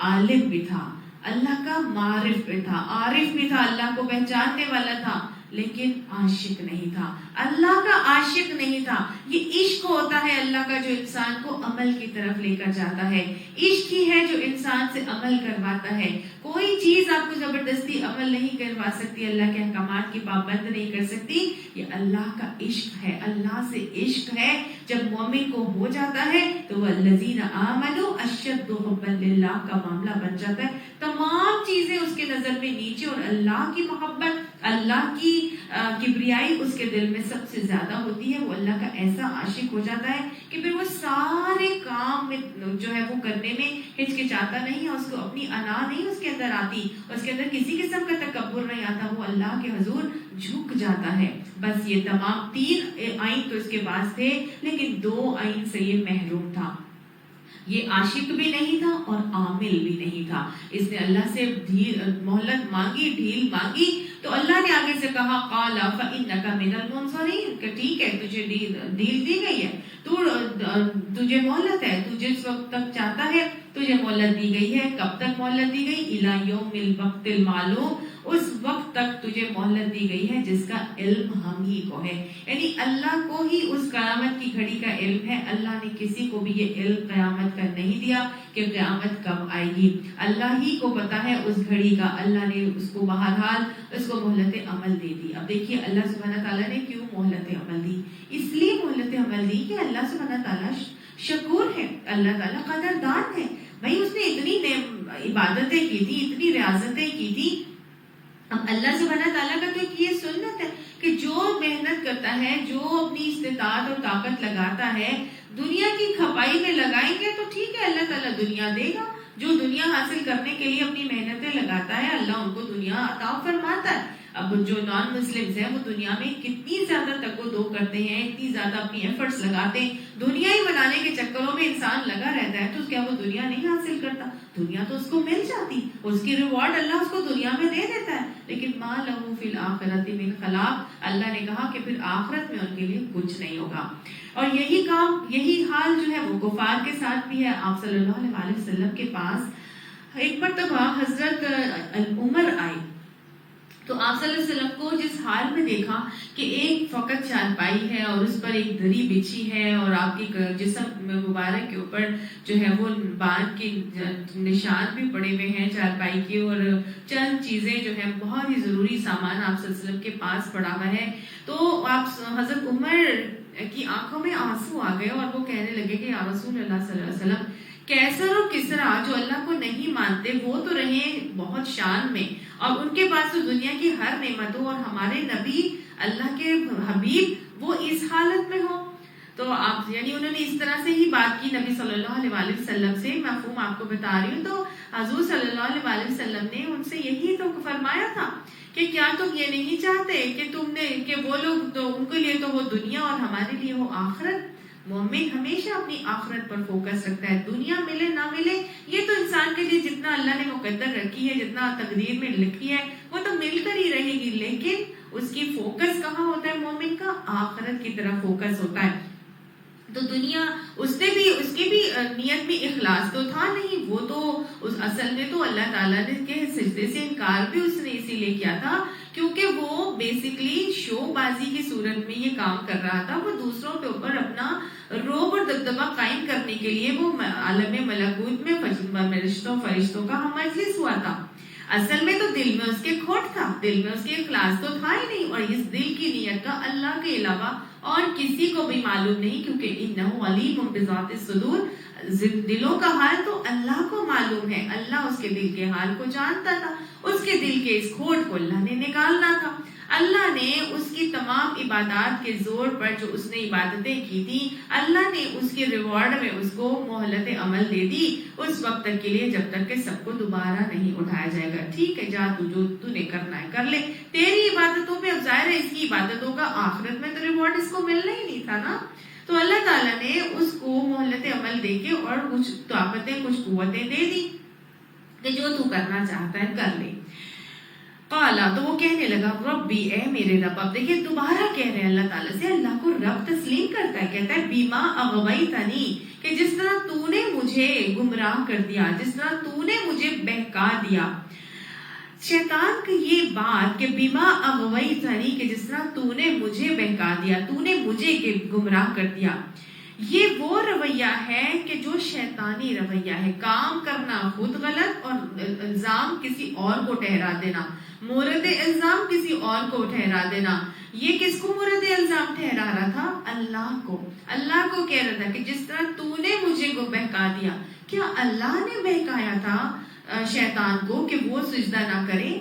عالم بھی تھا، اللہ کا معرف بھی تھا، عارف بھی تھا، اللہ کو پہچاننے والا تھا، لیکن عاشق نہیں تھا، اللہ کا عاشق نہیں تھا۔ یہ عشق ہوتا ہے اللہ کا جو انسان کو عمل کی طرف لے کر جاتا ہے، عشق ہی ہے جو انسان سے عمل کرواتا ہے۔ کوئی چیز آپ کو زبردستی عمل نہیں کروا سکتی، اللہ کے احکامات کی پابند نہیں کر سکتی، یہ اللہ کا عشق ہے، اللہ سے عشق ہے۔ جب مومن کو ہو جاتا ہے تو وہ الذین آمنوا اشد حبا للہ کا معاملہ بن جاتا ہے، تمام چیزیں اس کے نظر میں نیچے، اور اللہ کی محبت، اللہ کی کبریائی اس کے دل میں سب سے زیادہ ہوتی ہے۔ وہ اللہ کا ایسا عاشق ہو جاتا ہے کہ پھر وہ سارے کام میں جو ہے وہ کرنے میں ہچکچاتا نہیں ہے، اس کو اپنی انا نہیں اس کے اندر آتی، اس کے اندر کسی قسم کا تکبر نہیں آتا، وہ اللہ کے حضور جھک جاتا ہے۔ بس یہ تمام 3 آئین تو اس کے پاس تھے، لیکن 2 آئین سے یہ محروم تھا۔ یہ عاشق بھی نہیں تھا اور عامل بھی نہیں تھا۔ اس نے اللہ سے مہلت مانگی، ڈھیل مانگی، تو اللہ نے آگے سے کہا قال فإنك من المنظرين، کہ ٹھیک ہے تجھے ڈھیل دی گئی ہے، تجھے مہلت ہے، تو جس وقت تک چاہتا ہے تجھے مہلت دی گئی ہے۔ کب تک مہلت دی گئی؟ إلى يوم الوقت المعلوم، اس وقت تک تجھے مہلت دی گئی ہے جس کا علم ہم ہی کو ہے، یعنی اللہ کو ہی اس قیامت کی گھڑی کا علم ہے۔ اللہ نے کسی کو بھی یہ علم قیامت کا نہیں دیا کہ قیامت کب آئے گی، اللہ ہی کو پتا ہے اس گھڑی کا۔ اللہ نے اس کو بہرحال اس کو مہلت عمل دے دی۔ اب دیکھیے اللہ سبحانہ تعالیٰ نے کیوں مہلت عمل دی؟ اس لیے مہلت عمل دی کہ اللہ سبحانہ تعالیٰ شکور ہے، اللہ تعالیٰ قدردان ہے۔ بھائی اس نے اتنی عبادتیں کی تھی، اتنی ریاضتیں کی تھی، اب اللہ سبحانہ تعالیٰ کا تو یہ سنت ہے کہ جو محنت کرتا ہے، جو اپنی استطاعت اور طاقت لگاتا ہے، دنیا کی کھپائی میں لگائیں گے تو ٹھیک ہے، اللہ تعالیٰ دنیا دے گا۔ جو دنیا حاصل کرنے کے لیے اپنی محنتیں لگاتا ہے، اللہ ان کو دنیا عطا فرماتا ہے۔ اب جو نان مسلمز ہیں وہ دنیا میں کتنی زیادہ تک و دو کرتے ہیں، اتنی زیادہ اپنی ایفرٹس لگاتے ہیں، دنیا ہی بنانے کے چکروں میں انسان لگا رہتا ہے، تو کیا وہ دنیا نہیں حاصل کرتا؟ دنیا تو اس کو مل جاتی، اس کی ریوارڈ اللہ اس کو دنیا میں دے دیتا ہے، لیکن ما لہو فی الآخرۃ من خلاق، اللہ نے کہا کہ پھر آخرت میں ان کے لیے کچھ نہیں ہوگا۔ اور یہی حال جو ہے وہ کفار کے ساتھ بھی ہے۔ آپ صلی اللہ علیہ وسلم کے پاس ایک مرتبہ حضرت عمر آئے، تو آپ صلی اللہ علیہ وسلم کو جس حال میں دیکھا کہ ایک فقط چارپائی ہے اور اس پر ایک دری بچھی ہے اور آپ کے جسم مبارک کے اوپر جو ہے وہ باندھ کے نشان بھی پڑے ہوئے ہیں چارپائی کے، اور چند چیزیں جو ہیں بہت ہی ضروری سامان آپ صلی اللہ علیہ وسلم کے پاس پڑا ہوا ہے، تو آپ حضرت عمر کی آنکھوں میں آنسو آ گئے اور وہ کہنے لگے کہ یا رسول اللہ صلی اللہ علیہ وسلم، کیسر و کسرا جو اللہ کو نہیں مانتے وہ تو رہے بہت شان میں، اور ان کے پاس تو دنیا کی ہر نعمتوں، اور ہمارے نبی اللہ کے حبیب وہ اس حالت میں ہو۔ تو آپ یعنی انہوں نے اس طرح سے ہی بات کی نبی صلی اللہ علیہ وآلہ وسلم سے، مفہوم آپ کو بتا رہی ہوں۔ تو حضور صلی اللہ علیہ وآلہ وسلم نے ان سے یہی تو فرمایا تھا کہ کیا تم یہ نہیں چاہتے کہ تم نے کہ وہ لوگ تو ان کے لیے تو وہ دنیا اور ہمارے لیے وہ آخرت۔ مومن ہمیشہ اپنی آخرت پر فوکس رکھتا ہے، دنیا ملے نہ ملے یہ تو انسان کے لیے جتنا اللہ نے مقدر رکھی ہے، جتنا تقدیر میں لکھی ہے وہ تو مل کر ہی رہے گی، لیکن اس کی فوکس کہاں ہوتا ہے؟ مومن کا آخرت کی طرف فوکس ہوتا ہے۔ تو دنیا اس کی بھی نیت میں اخلاص تو تھا نہیں، وہ تو اصل میں تو اللہ تعالیٰ نے کے سجدے سے انکار بھی اس نے اسی لیے کیا تھا کیونکہ وہ بیسیکلی شو بازی کی صورت میں یہ کام کر رہا تھا، وہ دوسروں کے اوپر اپنا روب اور دبدبہ قائم کرنے کے لیے وہ عالم ملکوت میں فرشتوں کا مجلس ہوا تھا۔ اصل میں تو دل میں اس کے کھوٹ تھا، دل میں اس کے اخلاص تو تھا ہی نہیں، اور اس دل کی نیت کا اللہ کے علاوہ اور کسی کو بھی معلوم نہیں، کیونکہ انہ علیم بذات الصدور، دلوں کا حال تو اللہ کو معلوم ہے، اللہ اس کے دل کے حال کو جانتا تھا، اس کے دل کے اس کھوٹ کو اللہ نے نکالنا تھا۔ اللہ نے اس کی تمام عبادات کے زور پر جو اس نے عبادتیں کی تھی، اللہ نے اس کے ریوارڈ میں اس کو مہلت عمل دے دی اس وقت تک کے لیے جب تک کہ سب کو دوبارہ نہیں اٹھایا جائے گا۔ ٹھیک ہے، جا تو نے کرنا ہے کر لے، تیری عبادتوں پہ اب ظاہر ہے اس کی عبادتوں کا آخرت میں تو ریوارڈ اس کو ملنا ہی نہیں تھا نا۔ تو اللہ تعالیٰ نے اس کو مہلت عمل دے کے اور کچھ طاقتیں کچھ قوتیں دے دی کہ جو تو کرنا چاہتا ہے کر لے۔ قالا، تو وہ کہنے لگا ربی، اے میرے رب۔ اب دیکھیں دوبارہ کہہ رہے ہیں اللہ تعالیٰ سے، اللہ کو رب تسلیم کرتا ہے، کہتا ہے بیما اغویتنی، کہ جس طرح تو نے مجھے گمراہ کر دیا، جس طرح تو نے مجھے بہکا دیا۔ شیطان کی یہ بات کہ بیما اغویتنی، کہ جس طرح تو نے مجھے بہکا دیا، تو نے مجھے گمراہ کر دیا، یہ وہ رویہ ہے کہ جو شیطانی رویہ ہے، کام کرنا خود غلط اور الزام کسی اور کو ٹھہرا دینا، مورد الزام کسی اور کو ٹھہرا دینا۔ یہ کس کو مورد الزام ٹھہرا رہا تھا؟ اللہ کو۔ اللہ کو کہہ رہا تھا کہ جس طرح تو نے مجھے کو بہکا دیا، کیا اللہ نے بہکایا تھا شیطان کو کہ وہ سجدہ نہ کرے؟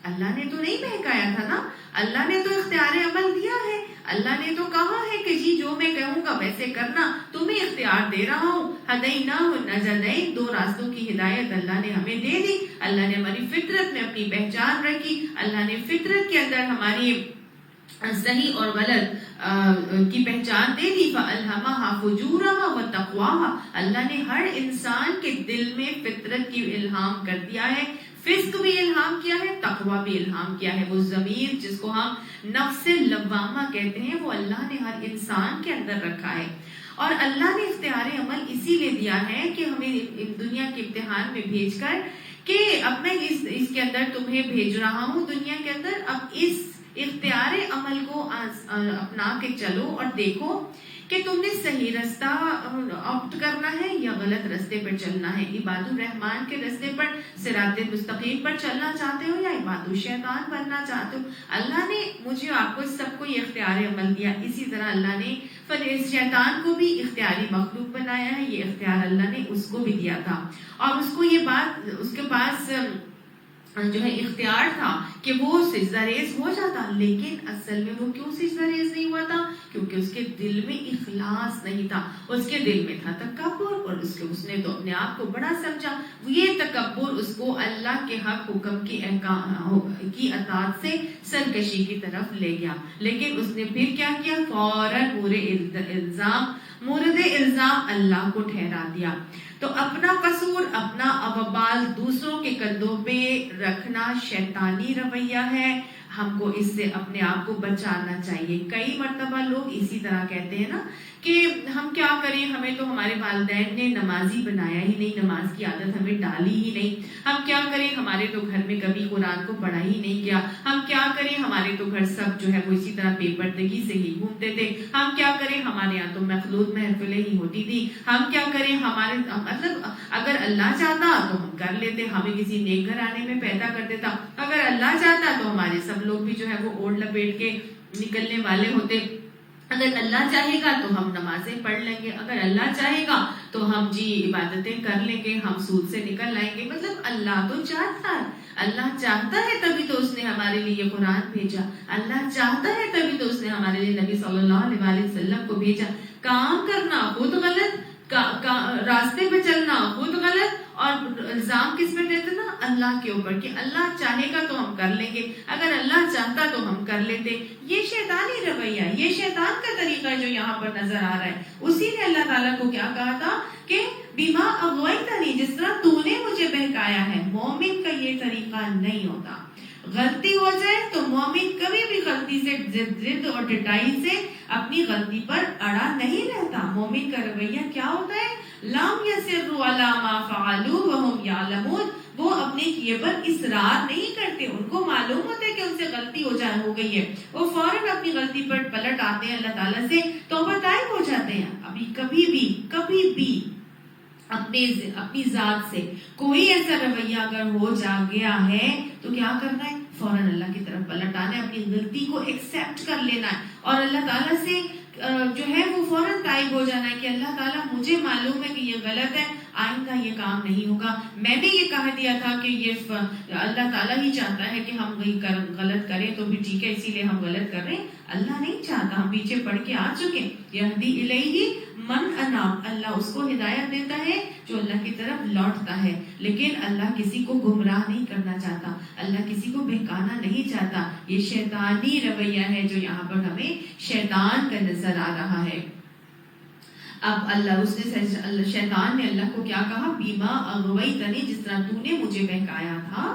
اللہ نے تو نہیں بہکایا تھا نا، اللہ نے تو اختیار عمل دیا ہے، اللہ نے تو کہا ہے کہ جی جو میں کہوں گا ویسے کرنا، تمہیں اختیار دے رہا ہوں، ہدیناہ النجدین، دو راستوں کی ہدایت اللہ نے ہمیں دے دی، اللہ نے ہماری فطرت میں اپنی پہچان رکھی، اللہ نے فطرت کے اندر ہماری صحیح اور غلط کی پہچان دے دی، فَأَلْهَمَهَا فُجُورَهَا وَتَقْوَاهَا، اللہ نے ہر انسان کے دل میں فطرت کی الہام کر دیا ہے، فسق بھی الہام کیا ہے، تقوی بھی الہام کیا ہے۔ وہ ضمیر جس کو ہم نفس لوامہ کہتے ہیں، وہ اللہ نے ہر انسان کے اندر رکھا ہے، اور اللہ نے اختیار عمل اسی لیے دیا ہے کہ ہمیں دنیا کے امتحان میں بھیج کر کہ اب میں اس کے اندر تمہیں بھیج رہا ہوں دنیا کے اندر، اب اس اختیار عمل کو اپنا کے چلو اور دیکھو کہ تم نے صحیح رستہ آپٹ کرنا ہے یا غلط رستے پر چلنا ہے، عباد الرحمن کے رستے پر صراط مستقیم پر چلنا چاہتے ہو یا عباد الشیطان بننا چاہتے ہو۔ اللہ نے مجھے آپ کو سب کو یہ اختیار عمل دیا، اسی طرح اللہ نے شیطان کو بھی اختیاری مخلوق بنایا ہے، یہ اختیار اللہ نے اس کو بھی دیا تھا، اور اس کو یہ بات اس کے پاس جو ہے اختیار تھا کہ وہ سجدہ ریز ہو جاتا، لیکن اصل میں وہ کیوں سجدہ ریز نہیں ہوا تھا؟ کیونکہ اس کے دل میں اخلاص نہیں تھا، اس کے دل میں تھا تکبر، اور اس نے تو اپنے آپ کو بڑا سمجھا، یہ تکبر اس کو اللہ کے حق حکم کی اطاعت سے سرکشی کی طرف لے گیا۔ لیکن اس نے پھر کیا کیا؟ فوراً مورد الزام اللہ کو ٹھہرا دیا۔ تو اپنا قصور، اپنا وبال دوسروں کے کندھوں پہ رکھنا شیطانی رویہ ہے، ہم کو اس سے اپنے آپ کو بچانا چاہیے۔ کئی مرتبہ لوگ اسی طرح کہتے ہیں نا کہ ہم کیا کریں، ہمیں تو ہمارے والدین نے نمازی بنایا ہی نہیں، نماز کی عادت ہمیں ڈالی ہی نہیں، ہم کیا کریں، ہمارے تو گھر میں کبھی قرآن کو پڑھا ہی نہیں گیا، ہم کیا کریں، ہمارے تو گھر سب جو ہے وہ اسی طرح بے پردگی سے ہی گھومتے تھے، ہم کیا کریں، ہمارے یہاں تو مخلوط محفلیں ہی ہوتی تھی، ہم کیا کریں، ہمارے مطلب اگر اللہ چاہتا تو ہم کر لیتے، ہمیں کسی نیک گھرانے میں پیدا کر دیتا، اگر اللہ چاہتا تو ہمارے سب لوگ بھی جو ہے وہ اوڑھ لپیٹ کے نکلنے والے ہوتے، اگر اللہ چاہے گا تو ہم نمازیں پڑھ لیں گے، اگر اللہ چاہے گا تو ہم جی عبادتیں کر لیں گے، ہم سود سے نکل آئیں گے، مطلب اللہ تو چاہتا ہے، اللہ چاہتا ہے تبھی تو اس نے ہمارے لیے قرآن بھیجا، اللہ چاہتا ہے تبھی تو اس نے ہمارے لیے نبی صلی اللہ علیہ وسلم کو بھیجا، کام کرنا خود غلط، راستے پہ چلنا خود غلط، اور الزام کس پہ دیتے نا، اللہ کے اوپر، کہ اللہ چاہے گا تو ہم کر لیں گے، اگر اللہ چاہتا تو ہم کر لیتے، یہ شیطانی رویہ، یہ شیطان کا طریقہ ہے جو یہاں پر نظر آ رہا ہے۔ اسی نے اللہ تعالیٰ کو کیا کہا تھا کہ بما اغویتنی، جس طرح تو نے مجھے بہکایا ہے، مومن کا یہ طریقہ نہیں ہوتا، غلطی ہو جائے تو مومن کبھی بھی غلطی سے ضد اور ڈٹائی سے اپنی غلطی پر اڑا نہیں رہتا، مومن کا رویہ کیا ہوتا ہے، لم یسروا علی ما فعلوا وهم یعلمون، وہ اپنے کیے پر اصرار نہیں کرتے، ان کو معلوم ہوتا ہے کہ ان سے غلطی ہو گئی ہے، وہ فوراً اپنی غلطی پر پلٹ آتے ہیں، اللہ تعالیٰ سے توبہ طائب ہو جاتے ہیں۔ ابھی کبھی بھی اپنی ذات سے کوئی ایسا رویہ اگر ہو جا گیا ہے تو کیا کرنا ہے، فوراً اللہ کی طرف پلٹ آنا ہے، اپنی غلطی کو ایکسیپٹ کر لینا ہے، اور اللہ تعالیٰ سے جو ہے وہ فوراً طائب ہو جانا ہے کہ اللہ تعالیٰ مجھے معلوم ہے کہ یہ غلط ہے، آئندہ یہ کام نہیں ہوگا، میں نے یہ کہہ دیا تھا کہ یہ اللہ تعالیٰ ہی چاہتا ہے کہ ہم غلط کریں تو بھی ٹھیک ہے، اسی لیے ہم غلط کر رہے ہیں، اللہ نہیں چاہتا، ہم پیچھے پڑھ کے آ چکے، یہدی الیہ من اناب، اللہ اس کو ہدایت دیتا ہے جو اللہ کی طرف لوٹتا ہے، لیکن اللہ کسی کو گمراہ نہیں کرنا چاہتا، اللہ کسی کو بہکانا نہیں چاہتا، یہ شیطانی رویہ ہے جو یہاں پر ہمیں شیطان کا نظر آ رہا ہے۔ اب شیطان نے اللہ کو کیا کہا، بیما اغویتنی، جس طرح تو نے مجھے بہکایا تھا،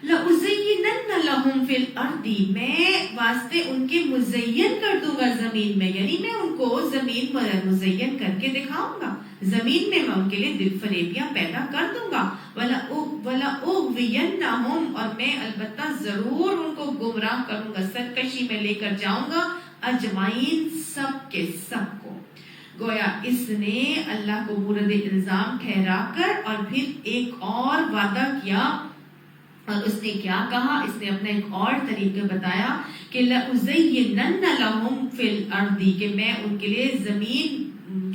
لَأُزَيِّنَنَّ لَهُمْ فِي الْأَرْضِ، میں واسطے ان کے مزین کر دوں گا زمین میں، یعنی میں ان کو زمین پر مزین کر کے دکھاؤں گا، زمین میں ان کے لیے دل فریبیاں پیدا کر دوں گا، وَلَأُغْوِيَنَّهُمْ، اور میں البتہ ضرور ان کو گمراہ کروں گا، سرکشی میں لے کر جاؤں گا، اجمعین، سب کے سب کو۔ گویا اس نے اللہ کو مورد الزام ٹھہرا کر اور پھر ایک اور وعدہ کیا، اور اس نے کیا کہا، اس نے اپنا ایک اور طریقہ بتایا کہ لَأُزَيِّنَنَّ لَهُمْ فِي الْأَرْضِ، کہ میں ان کے لیے زمین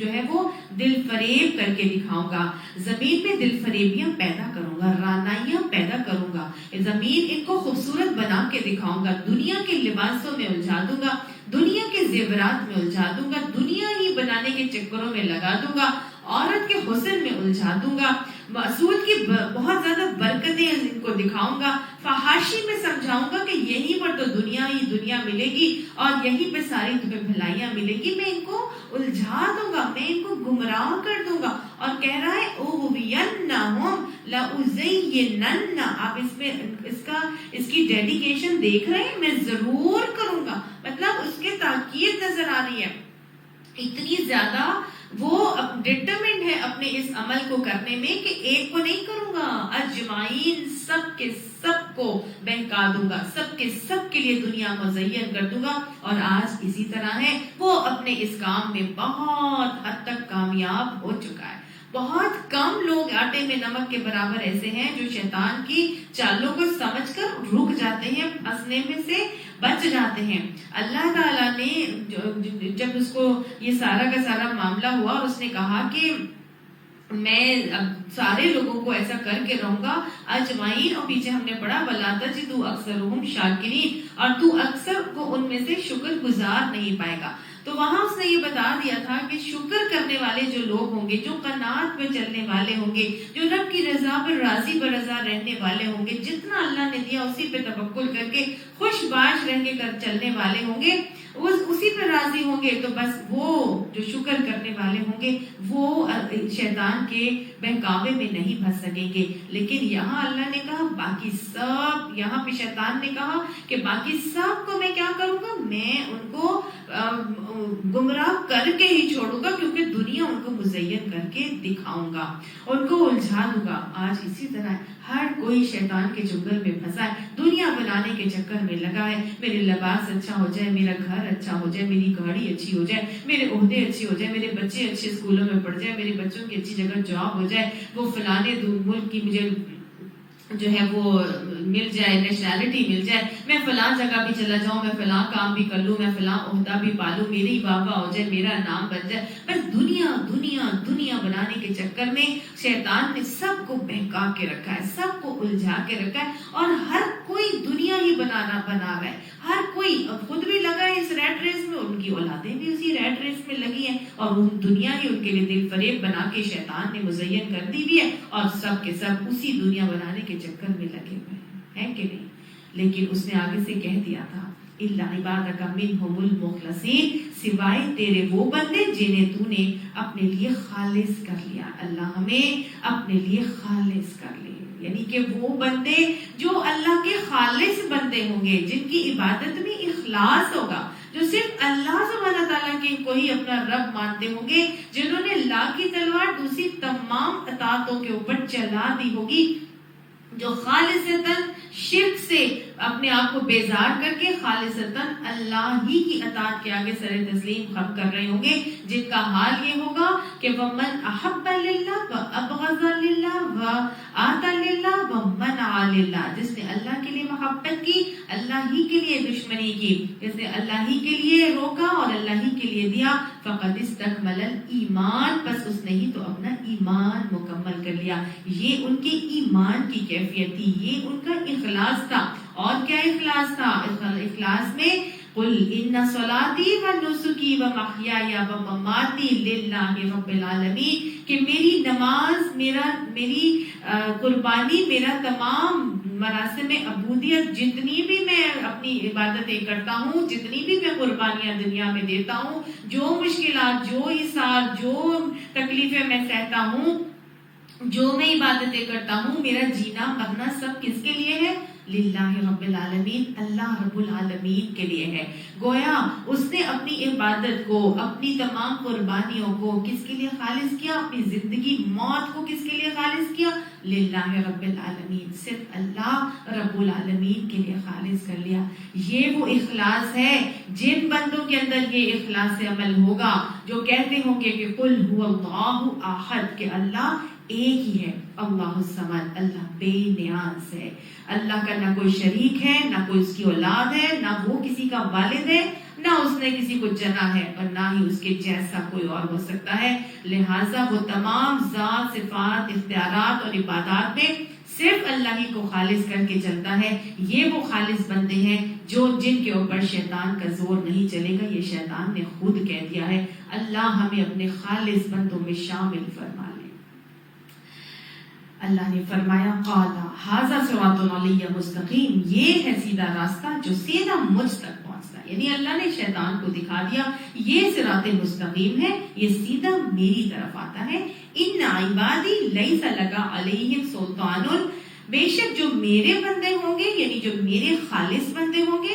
جو ہے وہ دل فریب کر کے دکھاؤں گا، زمین میں دل فریبیاں پیدا کروں گا، رانائیاں پیدا کروں گا، زمین ان کو خوبصورت بنا کے دکھاؤں گا، دنیا کے لباسوں میں الجھا دوں گا، دنیا کے زیورات میں الجھا دوں گا، دنیا ہی بنانے کے چکروں میں لگا دوں گا، عورت کے حسن میں الجھا دوں گا، سود کی بہت زیادہ برکتیں ان کو دکھاؤں گا، فحاشی میں سمجھاؤں گا کہ یہیں پر تو دنیا ہی دنیا ملے گی اور یہیں پہ ساری تمہیں بھلائیاں ملے گی، میں ان کو الجھا دوں گا، میں ان کو گمراہ کر دوں گا، اور کہہ رہا ہے اغوینہم لأزینن، آپ اس کی ڈیڈیکیشن دیکھ رہے ہیں، میں ضرور کروں گا، مطلب اس کے تاکید نظر آ رہی ہے، اتنی زیادہ وہ ڈٹرمنڈ ہے اپنے اس عمل کو کرنے میں کہ ایک کو نہیں کروں گا، اجمعین، سب کے سب کو بہکا دوں گا، سب کے سب کے لیے دنیا مزین کر دوں گا، اور آج اسی طرح ہے، وہ اپنے اس کام میں بہت حد تک کامیاب ہو چکا ہے۔ بہت کم لوگ آٹے میں نمک کے برابر ایسے ہیں جو شیطان کی چالوں کو سمجھ کر رک جاتے ہیں، پھنسنے میں سے بچ جاتے ہیں۔ اللہ تعالیٰ نے جب اس کو یہ سارا کا سارا معاملہ ہوا اور اس نے کہا کہ میں اب سارے لوگوں کو ایسا کر کے رہوں گا اجمعین، اور پیچھے ہم نے پڑھا وَلَا تَجِدُ أَكْثَرَهُمْ شَاكِرِينَ، اور تو اکثر کو ان میں سے شکر گزار نہیں پائے گا، تو وہاں اس نے یہ بتا دیا تھا کہ شکر کرنے والے جو لوگ ہوں گے، جو قناعت میں چلنے والے ہوں گے، جو رب کی رضا پر راضی برضا رہنے والے ہوں گے، جتنا اللہ نے دیا اسی پہ توکل کر کے خوش باش رہ کے چلنے والے ہوں گے، اسی پہ راضی ہوں گے، تو بس وہ جو شکر کرنے والے ہوں گے وہ شیطان کے بہکاوے میں نہیں پھنس سکیں گے۔ لیکن یہاں اللہ نے کہا باقی سب، یہاں پہ شیطان نے کہا کہ باقی سب کو میں کیا کروں گا، میں ان کو گمراہ کر کے ہی چھوڑوں گا، کیونکہ دنیا ان کو مزین کر کے دکھاؤں گا، ان کو الجھا دوں گا۔ آج اسی طرح ہر کوئی شیطان کے چنگل میں پھنسا ہے، دنیا بنانے کے چکر میں لگا ہے۔ میرے لباس اچھا ہو جائے، میرا گھر اچھا ہو جائے، میری گاڑی اچھی ہو جائے، میرے عہدے اچھے ہو جائے، میرے بچے اچھے اسکولوں میں پڑھ جائے، میرے بچوں کی اچھی جگہ جاب ہو جائے، وہ فلانے ملک کی مجھے جو ہے وہ مل جائے، نیشنلٹی مل جائے، میں فلاں جگہ بھی چلا جاؤں، میں فلاں کام بھی کر لوں، میں فلاں عہدہ بھی پالوں، میری بابا ہو جائے، میرا نام بن جائے۔ بس دنیا دنیا دنیا بنانے کے چکر میں شیطان نے سب کو بہکا کے رکھا ہے، سب کو الجھا کے رکھا ہے، اور ہر کوئی دنیا ہی بنا رہا ہے۔ ہر کوئی خود بھی لگا ہے اس ریٹ ریس میں، ان کی اولادیں بھی اسی ریٹ ریس میں لگی ہیں، اور وہ دنیا ہی ان کے لیے دل فریب بنا کے شیطان نے مزین کر دی بھی ہے، اور سب کے سب اسی دنیا بنانے کے چکر میں لگے ہوئے ہیں کہ نہیں؟ لیکن اس نے آگے سے کہہ دیا تھا الا عبادک منہم المخلصین، سوائے تیرے وہ بندے جنہیں تو نے اپنے لیے خالص کر لیا۔ اللہ ہمیں اپنے لیے خالص کر لے، یعنی کہ وہ بندے جو اللہ کے خالص بندے ہوں گے، جن کی عبادت میں اخلاص ہوگا، جو صرف اللہ سبحانہ تعالیٰ کے کو ہی اپنا رب مانتے ہوں گے، جنہوں نے اللہ کی تلوار دوسری تمام اطاعتوں کے اوپر چلا دی ہوگی، جو خالصتاً شرک سے اپنے آپ کو بیزار کر کے خالصتاً اللہ ہی کی اطاعت کے آگے سر تسلیم خم کر رہے ہوں گے، جن کا حال یہ ہوگا کہ وَمَنْ أَحَبَّ لِلَّهِ وَأَبْغَضَ لِلَّهِ وَآتَى لِلَّهِ وَمَنَعَ لِلَّهِ، جس نے اللہ کے لیے محبت کی، اللہ ہی کے لیے دشمنی کی، جس نے اللہ ہی کے لیے روکا اور اللہ ہی کے لیے دیا، فَقَدْ اسْتَكْمَلَ الْإِيمَانَ، بس اس نے ہی تو اپنا ایمان مکمل کر لیا۔ یہ ان کے ایمان کی کیفیت تھی، یہ ان کا اخلاص تھا۔ اور کیا اخلاص تھا؟ اخلاص میں قل ان صلاتی و نسکی و محیای و مماتی للہ رب العالمین، کہ میری نماز، میری قربانی، میرا تمام مراسم عبودیت، جتنی بھی میں اپنی عبادتیں کرتا ہوں، جتنی بھی میں قربانیاں دنیا میں دیتا ہوں، جو مشکلات، جو ایثار، جو تکلیفیں میں سہتا ہوں، جو میں عبادتیں کرتا ہوں، میرا جینا مرنا سب کس کے لیے ہے؟ للہ رب العالمین، اللہ رب العالمین کے لیے ہے۔ گویا اس نے اپنی عبادت کو، اپنی تمام قربانیوں کو کس کے لیے خالص کیا؟ اپنی زندگی موت کو کس کے لیے خالص کیا؟ للہ رب العالمین، صرف اللہ رب العالمین کے لیے خالص کر لیا۔ یہ وہ اخلاص ہے، جن بندوں کے اندر یہ اخلاص عمل ہوگا، جو کہتے ہوں گے کہ قل هو اللہ احد، کہ اللہ ایک ہی ہے، اللہ الصمد، اللہ بے نیاز ہے، اللہ کا نہ کوئی شریک ہے، نہ کوئی اس کی اولاد ہے، نہ وہ کسی کا والد ہے، نہ اس نے کسی کو جنا ہے، اور نہ ہی اس کے جیسا کوئی اور ہو سکتا ہے۔ لہٰذا وہ تمام ذات، صفات، اختیارات اور عبادات میں صرف اللہ ہی کو خالص کر کے چلتا ہے۔ یہ وہ خالص بندے ہیں جن کے اوپر شیطان کا زور نہیں چلے گا، یہ شیطان نے خود کہہ دیا ہے۔ اللہ ہمیں اپنے خالص بندوں میں شامل فرما لے۔ اللہ نے فرمایا قال ھذا صراط علی مستقیم، یہ ہے سیدھا راستہ جو سیدھا مجھ تک پہنچتا ہے، یعنی اللہ نے شیطان کو دکھا دیا یہ صراط مستقیم ہے، یہ سیدھا میری طرف آتا ہے۔ ان عبادی لیس لک علیہم سلطان، بے شک جو میرے بندے ہوں گے، یعنی جو میرے خالص بندے ہوں گے،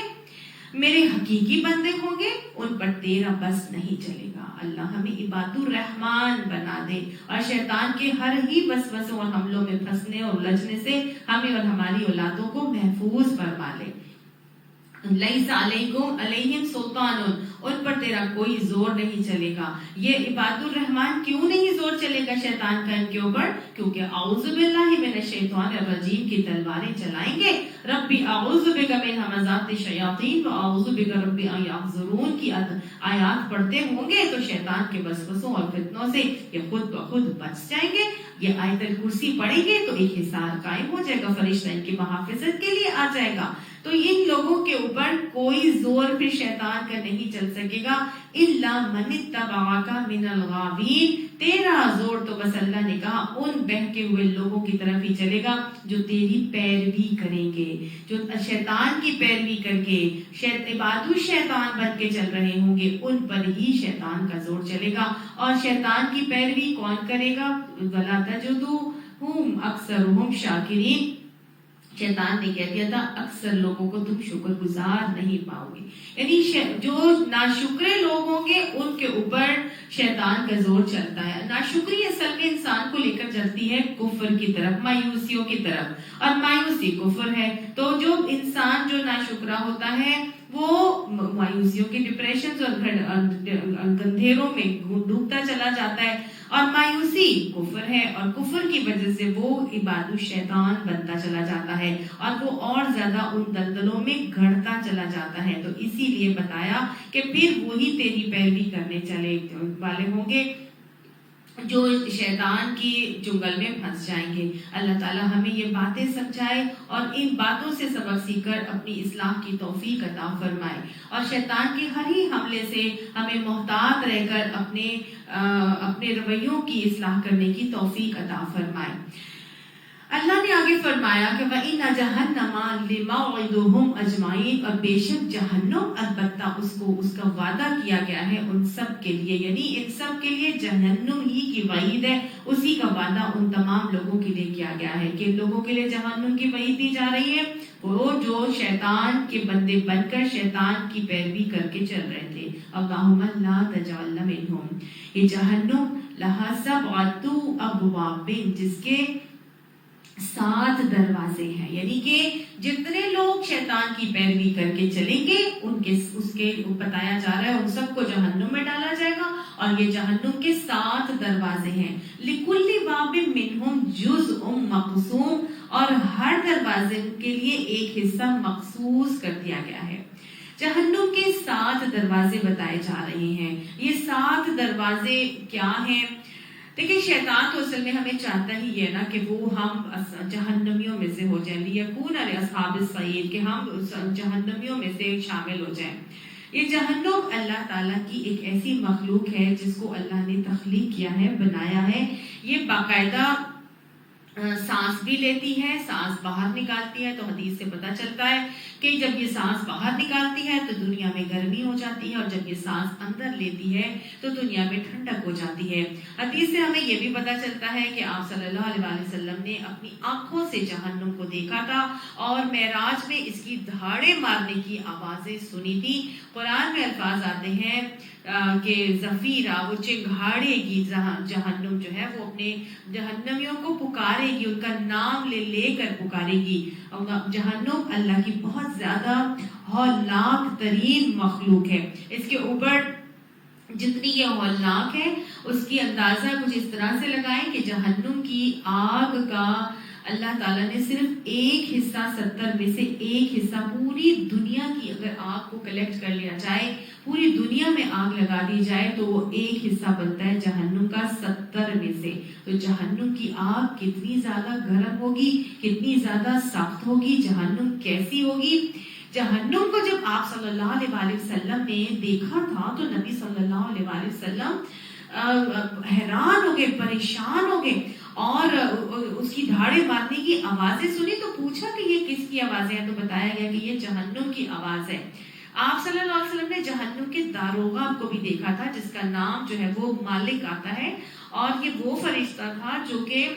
میرے حقیقی بندے ہوں گے، ان پر تیرا بس نہیں چلے گا۔ اللہ ہمیں عباد الرحمن بنا دے، اور شیطان کے ہر ہی وسوسوں اور حملوں میں پھنسنے اور الجھنے سے ہمیں اور ہماری اولادوں کو محفوظ فرما لے۔ لیس علیکم علیہم سلطان، ان پر تیرا کوئی زور نہیں چلے گا۔ یہ عباد الرحمن کیوں نہیں زور چلے گا شیطان کا ان کے اوپر؟ کیونکہ اعوذ باللہ من الشیطان الرجیم کی تلواریں چلائیں گے۔ ربی اعوذ بک من ہمزات الشیاطین و اعوذ بک ربی ان یحضرون کی آیات پڑھتے ہوں گے تو شیطان کے وسوسوں اور فتنوں سے یہ خود بخود بچ جائیں گے۔ یہ آیت الکرسی پڑھیں گے تو ایک حصار قائم ہو جائے گا، فرشتہ ان کی محافظت کے لیے آ جائے گا۔ تو ان لوگوں کے اوپر کوئی زور پھر شیطان کا نہیں چل سکے گا۔ الا من اتبعک من الغاوین، تیرا زور تو بس اللہ نے کہا ان بہکے ہوئے لوگوں کی طرف ہی چلے گا جو تیری پیروی کریں گے، جو شیطان کی پیروی کر کے عباد الشیطان بن کے چل رہے ہوں گے، ان پر ہی شیطان کا زور چلے گا۔ اور شیطان کی پیروی کون کرے گا؟ وَلَا تَجِدُهُمْ أَكْثَرُهُمْ شَاكِرِينَ، شیطان نے کہہ دیا تھا اکثر لوگوں کو تم شکر گزار نہیں پاؤ گے، یعنی جو ناشکرے لوگ ہوں گے ان کے اوپر شیطان کا زور چلتا ہے۔ ناشکری اصل میں انسان کو لے کر چلتی ہے کفر کی طرف، مایوسیوں کی طرف، اور مایوسی کفر ہے۔ تو جو انسان جو ناشکرا ہوتا ہے وہ مایوسیوں کے ڈپریشنز اور اندھیروں میں ڈوبتا چلا جاتا ہے، اور مایوسی کفر ہے، اور کفر کی وجہ سے وہ عباد الشیطان بنتا چلا جاتا ہے، اور وہ اور زیادہ ان دلدلوں میں گھڑتا چلا جاتا ہے۔ تو اسی لیے بتایا کہ پھر وہی تیری پیروی کرنے چلے والے ہوں گے جو شیطان کی چنگل میں پھنس جائیں گے۔ اللہ تعالی ہمیں یہ باتیں سمجھائے اور ان باتوں سے سبق سیکھ کر اپنی اصلاح کی توفیق عطا فرمائے، اور شیطان کے ہر ہی حملے سے ہمیں محتاط رہ کر اپنے رویوں کی اصلاح کرنے کی توفیق عطا فرمائے۔ اللہ نے آگے فرمایا کہ وَإِنَّ جَهَنَّمَ لِمَوْعِدُهُمْ أَجْمَعِينَ، اور بے شک جہنم البتہ اس کا وعدہ کیا گیا ہے ان سب کے لیے، یعنی ان سب کے لیے جہنم ہی کی وعید ہے، اسی کا وعدہ ان تمام لوگوں کے لیے کیا گیا ہے۔ کہ لوگوں کے لیے جہنم کی وعید دی جا رہی ہے وہ جو شیطان کے بندے بن کر شیطان کی پیروی کر کے چل رہے تھے۔ اللہم لا تجعلنا منہم۔ یہ جہنم لہا سبعۃ ابواب، جس کے 7 دروازے ہیں، یعنی کہ جتنے لوگ شیطان کی پیروی کر کے چلیں گے اس کے بتایا جا رہا ہے ان سب کو جہنم میں ڈالا جائے گا، اور یہ جہنم کے 7 دروازے ہیں۔ لِكُلِّ بَابٍ مِّنْهُمْ جُزْءٌ مَّقْسُومٌ، اور ہر دروازے کے لیے ایک حصہ مخصوص کر دیا گیا ہے۔ جہنم کے 7 دروازے بتائے جا رہے ہیں۔ یہ 7 دروازے کیا ہیں؟ دیکھیں شیطان تو اصل میں ہمیں چاہتا ہی ہے نا کہ وہ ہم جہنمیوں میں سے ہو جائیں، لیکون اصحاب السعیر، کہ ہم جہنمیوں میں سے شامل ہو جائیں۔ یہ جہنم اللہ تعالیٰ کی ایک ایسی مخلوق ہے جس کو اللہ نے تخلیق کیا ہے، بنایا ہے۔ یہ باقاعدہ سانس بھی لیتی ہے، سانس باہر نکالتی ہے، تو حدیث سے پتہ چلتا ہے کہ جب یہ سانس باہر نکالتی ہے تو دنیا میں گرمی ہو جاتی ہے، اور جب یہ سانس اندر لیتی ہے تو دنیا میں ٹھنڈک ہو جاتی ہے۔ حدیث سے ہمیں یہ بھی پتہ چلتا ہے کہ آپ صلی اللہ علیہ وسلم نے اپنی آنکھوں سے جہنم کو دیکھا تھا، اور معراج میں اس کی دھاڑے مارنے کی آوازیں سنی تھی۔ قرآن میں الفاظ آتے ہیں کہ زفیرہ، وہ چنگھاڑے گی، جہنم جو ہے وہ اپنے جہنمیوں کو پکارے گی، ان کا نام لے لے کر پکارے گی۔ جہنم اللہ کی بہت زیادہ ہولناک ترین مخلوق ہے۔ اس کے اوپر جتنی یہ ہولناک ہے اس کی اندازہ کچھ اس طرح سے لگائیں کہ جہنم کی آگ کا اللہ تعالیٰ نے صرف ایک حصہ 70 میں سے ایک حصہ پوری دنیا کی اگر آگ کو کلیکٹ کر لیا جائے، پوری دنیا میں آگ لگا دی جائے تو وہ ایک حصہ بنتا ہے جہنم کا 70 میں سے۔ تو جہنم کی آگ کتنی زیادہ گرم ہوگی، کتنی زیادہ سخت ہوگی، جہنم کیسی ہوگی۔ جہنم کو جب آپ صلی اللہ علیہ وسلم نے دیکھا تھا تو نبی صلی اللہ علیہ وسلم حیران ہو گئے، پریشان ہو گئے، اور اس کی دھاڑے مارنے کی آوازیں سنی تو پوچھا کہ یہ کس کی آوازیں ہیں، تو بتایا گیا کہ یہ جہنم کی آواز ہے۔ آپ صلی اللہ علیہ وسلم نے جہنم کے داروغہ کو بھی دیکھا تھا جس کا نام جو ہے وہ مالک آتا ہے، اور یہ وہ فرشتہ تھا جو کہ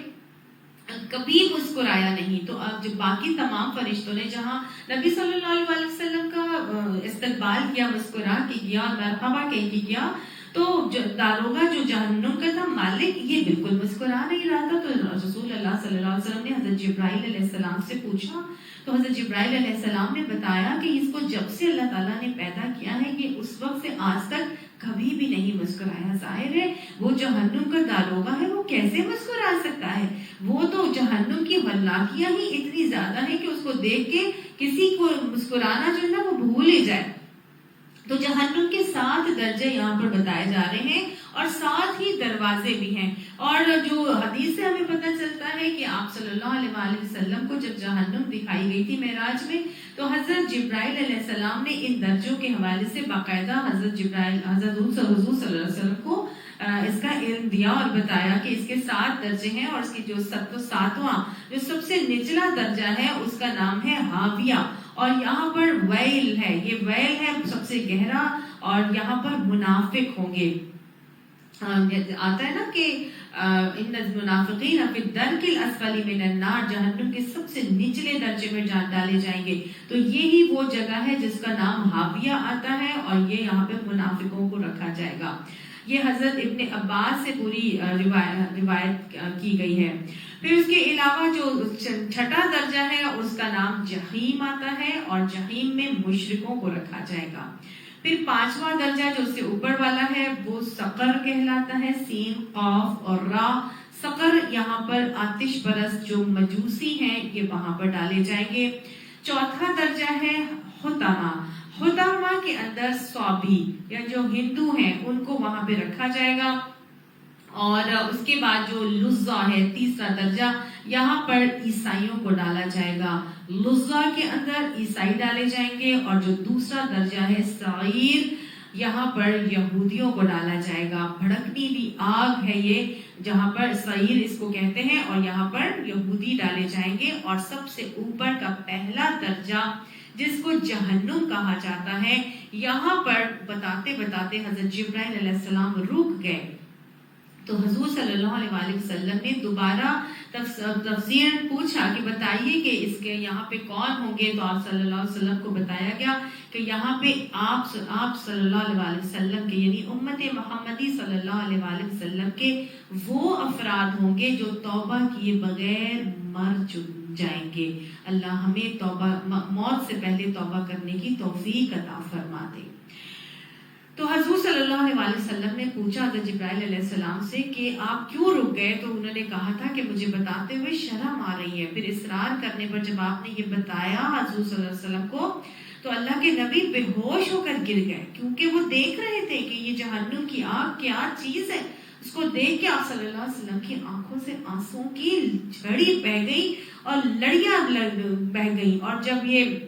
کبھی مسکرایا نہیں۔ تو اب جو باقی تمام فرشتوں نے جہاں نبی صلی اللہ علیہ وسلم کا استقبال کیا، مسکرا کے کیا، مرحبا کہہ کے کیا، تو داروغہ جو جہنم کا تھا مالک، یہ بالکل مسکرا نہیں رہا تھا۔ تو رسول اللہ صلی اللہ علیہ وسلم نے حضرت جبرائیل علیہ السلام سے پوچھا، تو حضرت جبرائیل علیہ السلام نے بتایا کہ اس کو جب سے اللہ تعالیٰ نے پیدا کیا ہے کہ اس وقت سے آج تک کبھی بھی نہیں مسکرایا۔ ظاہر ہے وہ جہنم کا داروغہ ہے، وہ کیسے مسکرا سکتا ہے؟ وہ تو جہنم کی ہولناکیاں ہی اتنی زیادہ ہے کہ اس کو دیکھ کے کسی کو مسکرانا جو ہے نا وہ بھول ہی جائے۔ تو جہنم کے 7 درجے یہاں پر بتائے جا رہے ہیں، اور 7 ہی دروازے بھی ہیں۔ اور جو حدیث سے ہمیں پتہ چلتا ہے کہ آپ صلی اللہ علیہ وسلم کو جب جہنم دکھائی گئی تھی معراج میں، تو حضرت جبرائیل علیہ السلام نے ان درجوں کے حوالے سے باقاعدہ حضور صلی اللہ علیہ وسلم کو اس کا علم دیا اور بتایا کہ اس کے 7 درجے ہیں، اور اس کی جو 7واں جو سب سے نچلا درجہ ہے اس کا نام ہے ہاویہ، اور یہاں پر ویل ہے، یہ ویل ہے سب سے گہرا، اور یہاں پر منافق ہوں گے۔ آتا ہے نا کہ ان المنافقین فی الدرک الاسفل من النار، جہنم کے سب سے نچلے درجے میں ڈالے جائیں گے. تو یہی وہ جگہ ہے جس کا نام حاویہ آتا ہے، اور یہ یہاں پہ منافقوں کو رکھا جائے گا. یہ حضرت ابن عباس سے پوری روایت کی گئی ہے. پھر اس کے علاوہ جو چھٹا درجہ ہے اس کا نام جہیم آتا ہے، اور جہیم میں مشرکوں کو رکھا جائے گا. پھر پانچواں درجہ جو اس سے اوپر والا ہے وہ سقر کہلاتا ہے، سین قاف اور را. سقر یہاں پر آتش پرست جو مجوسی ہیں یہ وہاں پر ڈالے جائیں گے. چوتھا درجہ ہے حطمہ. حطمہ کے اندر صابی یا جو ہندو ہیں ان کو وہاں پہ رکھا جائے گا. اور اس کے بعد جو لزہ ہے تیسرا درجہ، یہاں پر عیسائیوں کو ڈالا جائے گا. لزہ کے اندر عیسائی ڈالے جائیں گے. اور جو دوسرا درجہ ہے سعیر، یہاں پر یہودیوں کو ڈالا جائے گا. بھڑکنی ہوئی آگ ہے یہ، جہاں پر سعیر اس کو کہتے ہیں، اور یہاں پر یہودی ڈالے جائیں گے. اور سب سے اوپر کا پہلا درجہ جس کو جہنم کہا جاتا ہے، یہاں پر بتاتے بتاتے حضرت جبرائیل علیہ السلام رک گئے. تو حضور صلی اللہ علیہ وآلہ وسلم نے دوبارہ تفسیر پوچھا کہ بتائیے کہ اس کے یہاں پہ کون ہوں گے. تو آپ صلی اللہ علیہ وسلم کو بتایا گیا کہ یہاں پہ آپ صلی اللہ علیہ وآلہ وسلم کے یعنی امت محمدی صلی اللہ علیہ وآلہ وسلم کے وہ افراد ہوں گے جو توبہ کیے بغیر مر جائیں گے. اللہ ہمیں توبہ موت سے پہلے توبہ کرنے کی توفیق عطا فرما دے. تو حضور صلی اللہ علیہ وآلہ وسلم نے پوچھا حضرت جبرائیل علیہ السلام سے کہ آپ کیوں رک گئے. تو انہوں نے کہا تھا کہ مجھے بتاتے ہوئے شرم آ رہی ہے. پھر اصرار کرنے پر جب آپ نے یہ بتایا حضور صلی اللہ علیہ وسلم کو، تو اللہ کے نبی بے ہوش ہو کر گر گئے، کیونکہ وہ دیکھ رہے تھے کہ یہ جہنم کی آگ کیا چیز ہے. اس کو دیکھ کے آپ صلی اللہ علیہ وسلم کی آنکھوں سے آنسوں کی جھڑی بہ گئی اور لڑیاں بہ گئی. اور جب یہ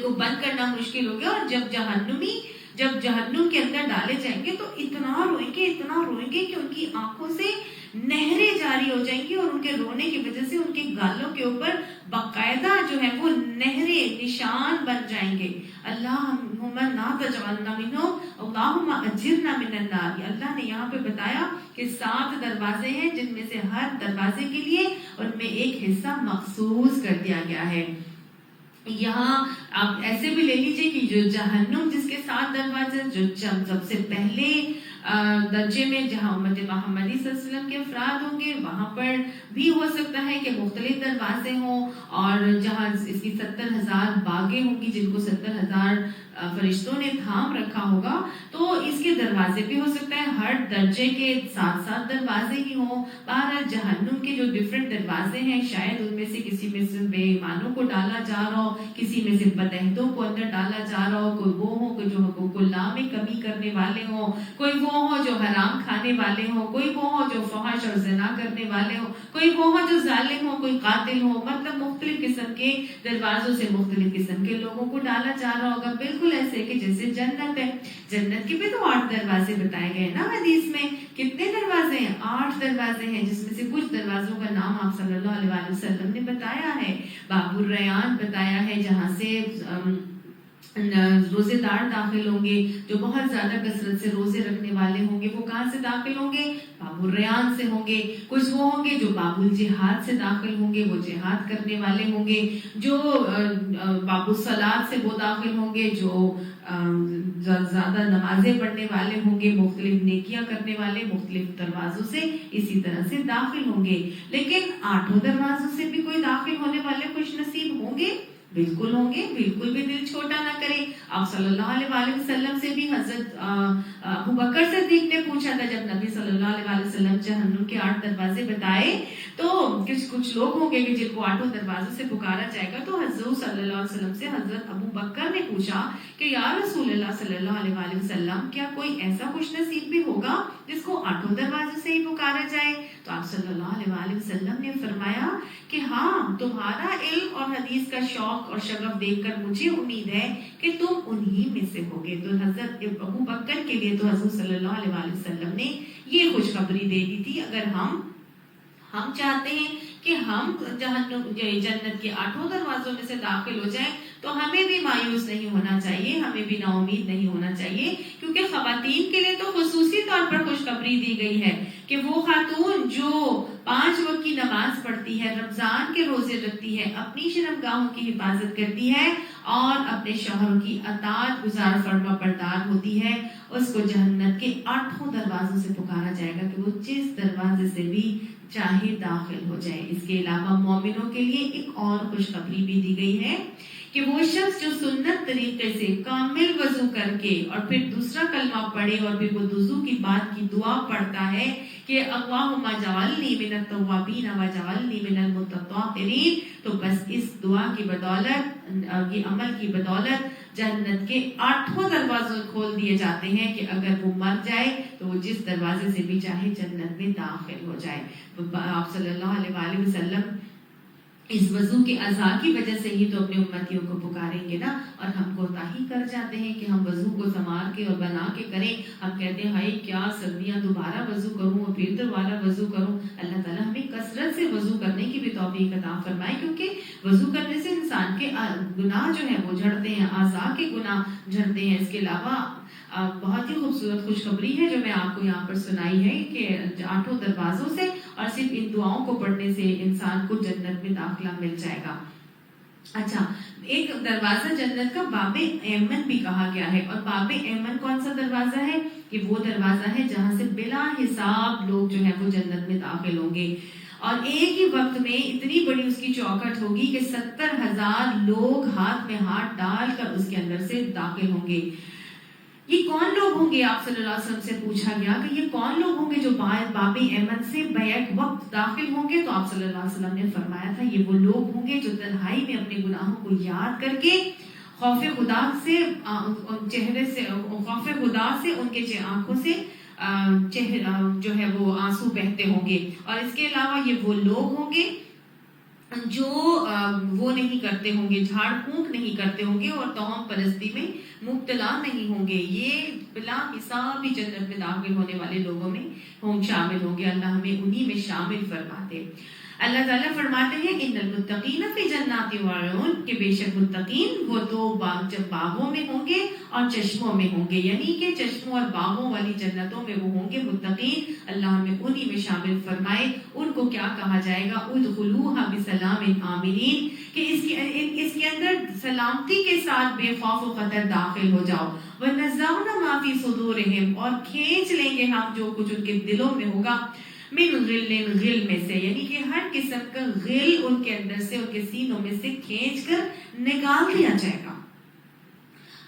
کو بند کرنا مشکل ہو گیا، اور جب جہنم کے اندر ڈالے جائیں گے تو اتنا روئیں گے کہ ان کی آنکھوں سے نہریں جاری ہو جائیں گی، اور ان کے رونے کی وجہ سے ان کے گالوں کے اوپر باقاعدہ جو ہے وہ نہریں نشان بن جائیں گے. اللہم لا تجعلنا منہم اللہم اجرنا من النار. اللہ نے یہاں پہ بتایا کہ 7 دروازے ہیں، جن میں سے ہر دروازے کے لیے ان میں ایک حصہ مخصوص کر دیا گیا ہے. یہاں آپ ایسے بھی لے لیجئے کہ جو جہنم جس کے 7 دروازے، جو سب سے پہلے درجے میں جہاں امت محمدی صلی اللہ علیہ وسلم کے افراد ہوں گے، وہاں پر بھی ہو سکتا ہے کہ مختلف دروازے ہوں. اور جہاں اس کی 70,000 باغیں ہوں گی جن کو 70,000 فرشتوں نے تھام رکھا ہوگا، تو اس کے دروازے بھی ہو سکتا ہے ہر درجے کے 7 دروازے ہی ہوں. بہرحال جہنم کے جو ڈیفرنٹ دروازے ہیں، شاید ان میں سے کسی میں سے بے ایمانوں کو ڈالا جا رہا ہو، کسی میں سے بدعہدوں کو اندر ڈالا جا رہا ہو، کوئی وہ ہو جو حقوق اللہ میں کمی کرنے والے ہوں، کوئی وہ ہو جو حرام کھانے والے ہوں، کوئی وہ ہو جو فحش اور زنا کرنے والے ہوں، کوئی وہ ہو جو ظالم ہو، کوئی قاتل ہو. مطلب مختلف قسم کے دروازوں سے مختلف قسم کے لوگوں کو ڈالا جا رہا ہوگا. بالکل ایسے کہ جیسے جنت ہے، جنت کے بھی تو 8 دروازے بتائے گئے نا حدیث میں. کتنے دروازے ہیں؟ 8 دروازے ہیں، جس میں سے کچھ دروازوں کا نام آپ صلی اللہ علیہ وسلم نے بتایا ہے. باب الریان بتایا ہے، جہاں سے روزے دار داخل ہوں گے، جو بہت زیادہ کثرت سے روزے رکھنے والے ہوں گے. وہ کہاں سے داخل ہوں گے؟ باب الریان سے ہوں گے. کچھ وہ ہوں گے جو باب الجہاد سے داخل ہوں گے، وہ جہاد کرنے والے ہوں گے. جو باب الصلاۃ سے وہ داخل ہوں گے جو زیادہ نمازیں پڑھنے والے ہوں گے، مختلف نیکیاں کرنے والے مختلف دروازوں سے اسی طرح سے داخل ہوں گے. لیکن 8 دروازوں سے بھی کوئی داخل ہونے والے خوش نصیب ہوں گے؟ بالکل ہوں گے. بالکل بھی دل چھوٹا نہ کریں. آپ صلی اللہ علیہ وسلم سے بھی حضرت ابو بکر صدیق نے پوچھا تھا، جب نبی صلی اللہ علیہ وسلم جہنم کے 8 دروازے بتائے تو کچھ لوگ ہوں گے کہ جن کو 8 دروازوں سے پکارا جائے گا. تو حضور صلی اللہ علیہ وسلم سے حضرت ابو بکر نے پوچھا کہ یا رسول اللہ صلی اللہ علیہ وسلم، کیا کوئی ایسا خوش نصیب بھی ہوگا جس کو 8 دروازوں سے ہی پکارا جائے؟ تو آپ صلی اللہ علیہ وسلم نے فرمایا کہ ہاں، تمہارا علم اور حدیث کا شوق اور شغف دیکھ کر مجھے امید ہے کہ تم انہی میں سے ہوگے. تو حضرت ابو بکر کے لیے تو حضور صلی اللہ علیہ وسلم نے یہ خوشخبری دے دی تھی. اگر ہم چاہتے ہیں کہ ہم جنت کے 8 دروازوں میں سے داخل ہو جائیں تو ہمیں بھی مایوس نہیں ہونا چاہیے، ہمیں بھی نا امید نہیں ہونا چاہیے، کیونکہ خواتین کے لیے تو خصوصی طور پر خوشخبری دی گئی ہے کہ وہ خاتون جو 5 وقت کی نماز پڑھتی ہے، رمضان کے روزے رکھتی ہے، اپنی شرمگاہوں کی حفاظت کرتی ہے اور اپنے شوہر کی اطاعت گزار فرما بردار ہوتی ہے، اس کو جنت کے 8 دروازوں سے پکارا جائے گا کہ وہ جس دروازے سے بھی چاہے داخل ہو جائے۔ اس کے علاوہ مومنوں کے لیے ایک اور خوشخبری بھی دی گئی ہے کہ وہ شخص جو سنت طریقے سے کامل وضو کر کے اور پھر دوسرا کلمہ پڑھے اور پھر وہ وضو کی بعد کی دعا پڑھتا ہے کہ اللہم اجعلنی من التوابین واجعلنی من المتطہرین، تو بس اس دعا کی بدولت، یہ عمل کی بدولت جنت کے 8 دروازے کھول دیے جاتے ہیں کہ اگر وہ مر جائے تو وہ جس دروازے سے بھی چاہے جنت میں داخل ہو جائے۔ آپ صلی اللہ علیہ وآلہ وسلم اس وضو کے اعضاء کی وجہ سے ہی تو اپنے امتیوں کو پکاریں گے نا، اور ہم کوتاہی کر جاتے ہیں کہ ہم وضو کو سنوار کے اور بنا کے کریں۔ ہم کہتے ہیں ہائی کیا سردیاں، دوبارہ وضو کروں اور پھر دوبارہ وضو کروں۔ اللہ تعالیٰ ہمیں کثرت سے وضو کرنے کی بھی توفیق عطا فرمائے، کیونکہ وضو کرنے سے انسان کے گناہ جو ہے وہ جھڑتے ہیں، اعضاء کے گناہ جھڑتے ہیں۔ اس کے علاوہ بہت ہی خوبصورت خوشخبری ہے جو میں آپ کو یہاں پر سنائی ہے کہ 8 دروازوں سے اور صرف ان دعاؤں کو پڑھنے سے انسان کو جنت میں داخلہ مل جائے گا۔ اچھا، ایک دروازہ جنت کا باب ایمن بھی کہا گیا ہے، اور باب ایمن کون سا دروازہ ہے؟ کہ وہ دروازہ ہے جہاں سے بلا حساب لوگ جو ہے وہ جنت میں داخل ہوں گے، اور ایک ہی وقت میں اتنی بڑی اس کی چوکھٹ ہوگی کہ 70,000 لوگ ہاتھ میں ہاتھ ڈال کر اس کے اندر سے داخل ہوں گے۔ یہ کون لوگ ہوں گے؟ آپ صلی اللہ علیہ وسلم سے پوچھا گیا کہ یہ کون لوگ ہوں گے جو باب ایمن سے بیک وقت داخل ہوں گے؟ تو آپ صلی اللہ علیہ وسلم نے فرمایا تھا یہ وہ لوگ ہوں گے جو تنہائی میں اپنے گناہوں کو یاد کر کے خوف خدا سے چہرے سے، خوف خدا سے ان کے آنکھوں سے جو ہے وہ آنسو بہتے ہوں گے، اور اس کے علاوہ یہ وہ لوگ ہوں گے جو وہ نہیں کرتے ہوں گے، جھاڑ پھونک نہیں کرتے ہوں گے اور توہم پرستی میں مبتلا نہیں ہوں گے۔ یہ بلا حساب ہی جنت میں داخل ہونے والے لوگوں میں شامل ہوں گے۔ اللہ ہمیں انہی میں شامل فرماتے۔ اللہ تعالیٰ فرماتے ہیں ان المتقین فی جنات وعیون، کہ بے شک متقین وہ تو جب باغوں میں ہوں گے اور چشموں میں ہوں گے، یعنی کہ چشموں اور باغوں والی جنتوں میں وہ ہوں گے متقین۔ اللہ ہمیں انہی میں شامل فرمائے۔ ان کو کیا کہا جائے گا؟ ادخلوها بسلام آمنین، کہ اس کے اندر سلامتی کے ساتھ بے خوف و خطر داخل ہو جاؤ۔ وَنَزَّعْنَا مَا فِي صُدُورِهِمْ، اور کھینچ لیں گے ہم جو کچھ ان کے دلوں میں ہوگا، من غل، غل میں سے، یعنی کہ ہر قسم کا غل ان کے اندر سے، ان کے سینوں میں سے کھینچ کر نکال دیا جائے گا۔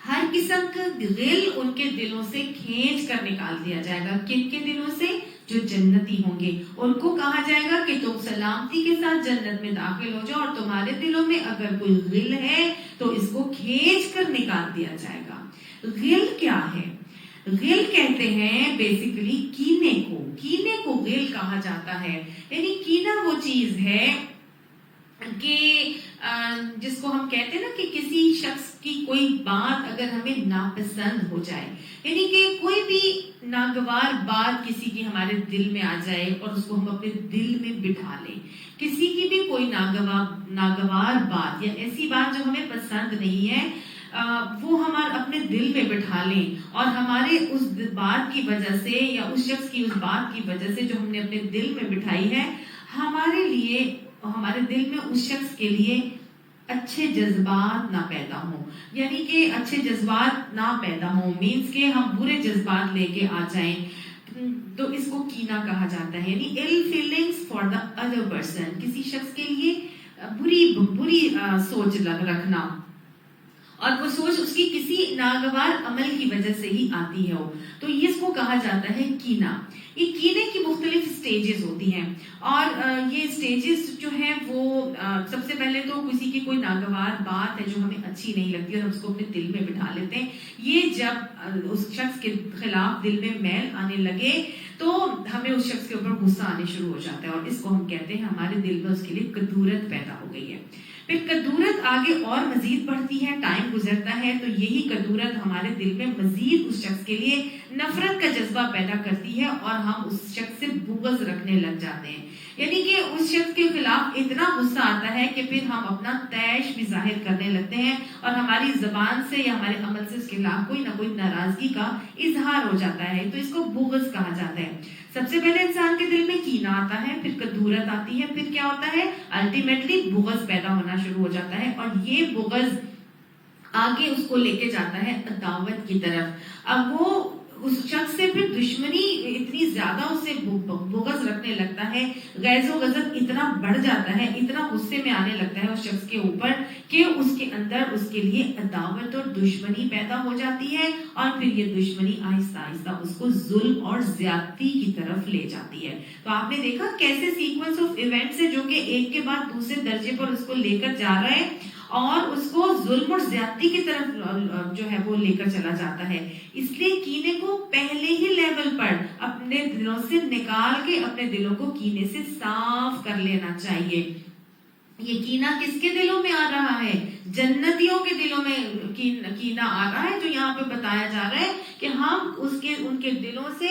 ہر قسم کا غل ان کے دلوں سے کھینچ کر نکال دیا جائے گا۔ کن کے دلوں سے؟ جو جنتی ہوں گے۔ ان کو کہا جائے گا کہ تم سلامتی کے ساتھ جنت میں داخل ہو جاؤ، اور تمہارے دلوں میں اگر کوئی غل ہے تو اس کو کھینچ کر نکال دیا جائے گا۔ غل کیا ہے؟ غل کہتے ہیں بیسیکلی کینے کو، کینے کو غل کہا جاتا ہے۔ یعنی کینہ وہ چیز ہے کہ جس کو ہم کہتے ہیں نا کہ کسی شخص کی کوئی بات اگر ہمیں ناپسند ہو جائے، یعنی کہ کوئی بھی ناگوار بات کسی کی ہمارے دل میں آ جائے اور اس کو ہم اپنے دل میں بٹھا لیں، کسی کی بھی کوئی ناگوار بات یا ایسی بات جو ہمیں پسند نہیں ہے وہ ہمارے اپنے دل میں بٹھا لیں، اور ہمارے اس بات کی وجہ سے یا اس شخص کی اس بات کی وجہ سے جو ہم نے اپنے دل میں بٹھائی ہے، ہمارے لیے، ہمارے دل میں اس شخص کے لیے اچھے جذبات نہ پیدا ہوں، یعنی کہ اچھے جذبات نہ پیدا ہوں، مینس کہ ہم برے جذبات لے کے آ جائیں، تو اس کو کینہ کہا جاتا ہے۔ یعنی ill feelings for the other person، کسی شخص کے لیے بری سوچ رکھنا، اور وہ سوچ اس کی کسی ناگوار عمل کی وجہ سے ہی آتی ہے، تو اس کو کہا جاتا ہے کینہ۔ یہ کینے کی مختلف سٹیجز ہوتی ہیں، اور یہ سٹیجز جو ہیں وہ سب سے پہلے تو کسی کی کوئی ناگوار بات ہے جو ہمیں اچھی نہیں لگتی اور ہم اس کو اپنے دل میں بٹھا لیتے ہیں، یہ جب اس شخص کے خلاف دل میں میل آنے لگے تو ہمیں اس شخص کے اوپر غصہ آنے شروع ہو جاتا ہے، اور اس کو ہم کہتے ہیں ہمارے دل میں اس کے لیے کدورت پیدا ہو گئی ہے۔ پھر کدورت آگے اور مزید بڑھتی ہے، ٹائم گزرتا ہے تو یہی کدورت ہمارے دل میں مزید اس شخص کے لیے نفرت کا جذبہ پیدا کرتی ہے، اور ہم اس شخص سے بغض رکھنے لگ جاتے ہیں۔ یعنی کہ اس شخص کے خلاف اتنا غصہ آتا ہے کہ پھر ہم اپنا طیش بھی ظاہر کرنے لگتے ہیں اور ہماری زبان سے یا ہمارے عمل سے اس کے خلاف کوئی نہ کوئی ناراضگی کا اظہار ہو جاتا ہے. تو اس کو بغض کہا جاتا ہے. سب سے پہلے انسان کے دل میں کینہ آتا ہے, پھر کدورت آتی ہے, پھر کیا ہوتا ہے, الٹیمیٹلی بغض پیدا ہونا شروع ہو جاتا ہے, اور یہ بغض آگے اس کو لے کے جاتا ہے عداوت کی طرف. اب وہ اس شخص سے پھر دشمنی اتنی زیادہ اسے بغض رکھنے لگتا ہے, غیظ و غضب اتنا بڑھ جاتا ہے, اتنا غصے میں آنے لگتا ہے اس شخص کے اوپر کہ اس کے اندر اس کے لیے عداوت اور دشمنی پیدا ہو جاتی ہے, اور پھر یہ دشمنی آہستہ آہستہ اس کو ظلم اور زیادتی کی طرف لے جاتی ہے. تو آپ نے دیکھا کیسے سیکوینس آف ایونٹس ہے جو کہ ایک کے بعد دوسرے درجے پر اس کو لے کر جا رہا ہے, اور اس کو ظلم اور زیادتی کی طرف جو ہے وہ لے کر چلا جاتا ہے. اس لیے کینے کو پہلے ہی لیول پر اپنے دلوں سے نکال کے اپنے دلوں کو کینے سے صاف کر لینا چاہیے. یہ کینہ کس کے دلوں میں آ رہا ہے؟ جنتیوں کے دلوں میں کینہ آ رہا ہے, جو یہاں پہ بتایا جا رہا ہے کہ ہم ان کے دلوں سے,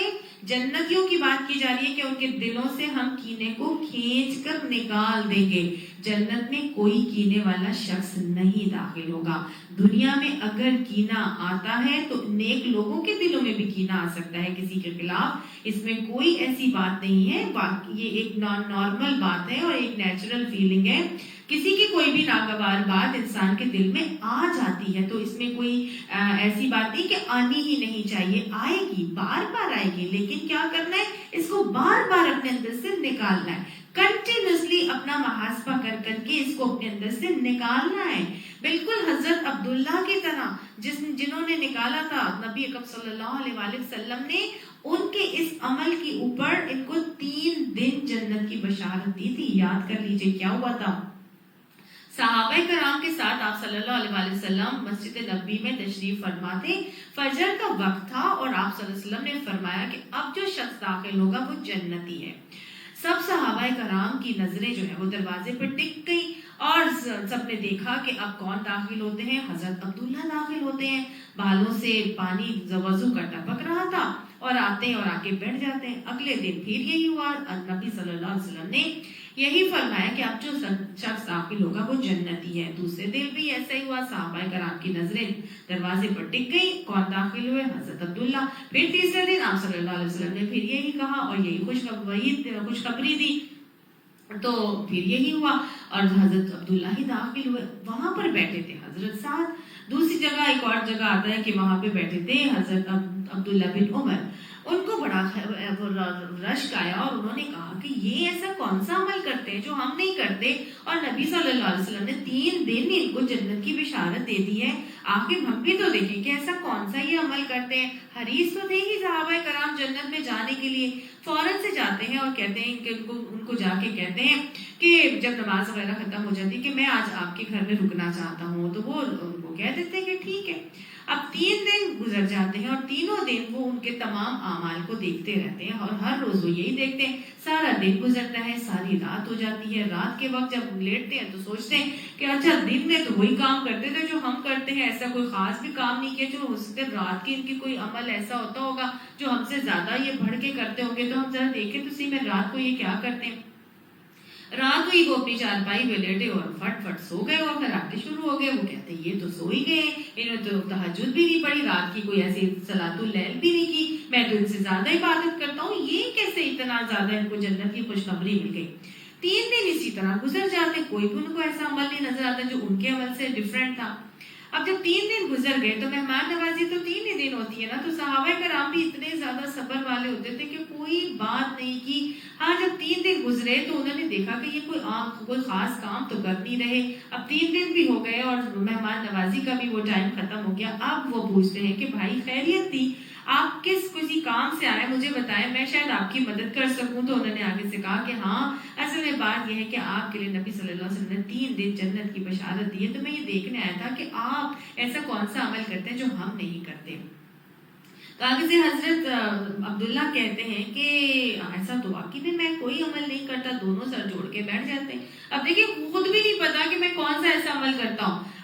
جنتیوں کی بات کی جا رہی ہے کہ ان کے دلوں سے ہم کینے کو کھینچ کر نکال دیں گے. جنت میں کوئی کینے والا شخص نہیں داخل ہوگا. دنیا میں اگر کینہ آتا ہے تو نیک لوگوں کے دلوں میں بھی کینہ آ سکتا ہے کسی کے خلاف, اس میں کوئی ایسی بات نہیں ہے. یہ ایک نارمل بات ہے اور ایک نیچرل فیلنگ ہے. کسی کی کوئی بھی ناگوار بات انسان کے دل میں آ جاتی ہے, تو اس میں کوئی ایسی بات نہیں کہ آنی ہی نہیں چاہیے, آئے گی, بار بار آئے گی, لیکن کیا کرنا ہے, اس کو بار بار اپنے اندر سے نکالنا ہے. کنٹینیوسلی اپنا محاسبہ کر کر کے اس کو اپنے اندر سے نکالنا ہے. بالکل حضرت عبداللہ کی طرح جنہوں نے نکالا تھا نبی اکرم صلی اللہ علیہ وآلہ وسلم نے, ان کے اس عمل کے اوپر ان کو 3 دن جنت کی بشارت دی تھی. یاد کر لیجئے کیا ہوا تھا. صحابہ کرام کے ساتھ آپ صلی اللہ علیہ وآلہ وسلم مسجد نبوی میں تشریف فرما تھے. فجر کا وقت تھا اور آپ صلی اللہ علیہ وسلم نے فرمایا کہ اب جو شخص داخل ہوگا وہ جنتی ہے. سب صحابہ کرام کی نظریں جو ہے وہ دروازے پر ٹک گئی, اور سب نے دیکھا کہ اب کون داخل ہوتے ہیں. حضرت عبداللہ داخل ہوتے ہیں. بالوں سے پانی وضو کا ٹپک رہا تھا, اور آتے ہیں اور آ کے بیٹھ جاتے ہیں. اگلے دن پھر یہی ہوا. نبی صلی اللہ علیہ وسلم نے یہی فرمایا کہ اب جو شخص داخل ہوگا وہ جنتی ہے. دوسرے دن بھی ایسا ہی ہوا. صحابہ کرام کی نظریں دروازے پر ٹک گئی. کون داخل ہوئے؟ حضرت عبداللہ. پھر تیسرے دن آپ صلی اللہ علیہ وسلم نے پھر یہی کہا اور یہی خوشخبری دی, تو پھر یہی ہوا اور حضرت عبداللہ ہی داخل ہوئے. وہاں پر بیٹھے تھے حضرت سعد. دوسری جگہ ایک اور جگہ آتا ہے کہ وہاں پہ بیٹھے تھے حضرت عبداللہ بن عمر. ان کو بڑا رشک آیا اور انہوں نے کہا کہ یہ ایسا کون سا عمل کرتے ہیں جو ہم نہیں کرتے, اور نبی صلی اللہ علیہ وسلم نے 3 دن ان کو جنت کی بشارت دے دی ہے. آخر ہم بھی تو دیکھیں کہ ایسا کون سا یہ عمل کرتے ہیں. حریص تو تھے ہی صحابہ کرام جنت میں جانے کے لیے, فوراً سے جاتے ہیں اور کہتے ہیں کہ ان کو جا کے کہتے ہیں کہ جب نماز وغیرہ ختم ہو جاتی کہ میں آج آپ کے گھر میں رکنا چاہتا ہوں, تو وہ ان کو کہہ دیتے ہیں کہ ٹھیک ہے. اب 3 دن گزر جاتے ہیں اور تینوں دن وہ ان کے تمام اعمال کو دیکھتے رہتے ہیں, اور ہر روز وہ یہی دیکھتے ہیں. سارا دن گزرتا ہے, ساری رات ہو جاتی ہے. رات کے وقت جب لیٹتے ہیں تو سوچتے ہیں کہ اچھا دن میں تو وہی کام کرتے تھے جو ہم کرتے ہیں, ایسا کوئی خاص بھی کام نہیں کیا. جو ہو سکتا ہے رات کی ان کی کوئی عمل ایسا ہوتا ہوگا جو ہم سے زیادہ یہ بڑھ کے کرتے ہوں گے, تو ہم ذرا دیکھیں تو صحیح میں رات کو یہ کیا کرتے ہیں. رات کو ہی وہ اپنی چارپائی پہ لیٹے اور فٹ فٹ سو گئے, اور پھر آگے شروع ہو گئے. وہ کہتے ہیں یہ تو سو ہی گئے, انہوں نے تو تہجد بھی نہیں پڑھی, رات کی کوئی ایسی صلاۃ اللیل بھی نہیں کی, میں تو ان سے زیادہ عبادت کرتا ہوں, یہ کیسے اتنا زیادہ ان کو جنت کی خوشخبری مل گئی. 3 دن اسی طرح گزر جاتے, کوئی بھی ان کو ایسا عمل نہیں نظر آتا جو ان کے عمل سے ڈفرینٹ تھا. اب جب 3 دن گزر گئے تو مہمان نوازی تو 3 ہی دن ہوتی ہے نا, تو صحابہ کرام بھی اتنے زیادہ صبر والے ہوتے تھے کہ کوئی بات نہیں کی. ہاں جب 3 دن گزرے تو انہوں نے دیکھا کہ یہ کوئی خاص کام تو کر نہیں رہے. اب 3 دن بھی ہو گئے اور مہمان نوازی کا بھی وہ ٹائم ختم ہو گیا. اب وہ پوچھتے ہیں کہ بھائی خیریت تھی, آپ کسی کام سے آئے, مجھے بتائیں, میں شاید آپ کی مدد کر سکوں. تو انہوں نے آگے سے کہا کہ ہاں اصل میں بات یہ ہے کہ آپ کے لیے نبی صلی اللہ علیہ وسلم نے 3 دن جنت کی بشارت دی ہے, تو میں یہ دیکھنے آیا تھا کہ آپ ایسا کون سا عمل کرتے ہیں جو ہم نہیں کرتے. تو آگے سے حضرت عبداللہ کہتے ہیں کہ ایسا تو واقعی میں کوئی عمل نہیں کرتا. دونوں سر جوڑ کے بیٹھ جاتے ہیں. اب دیکھیں خود بھی نہیں پتا کہ میں کون سا ایسا عمل کرتا ہوں,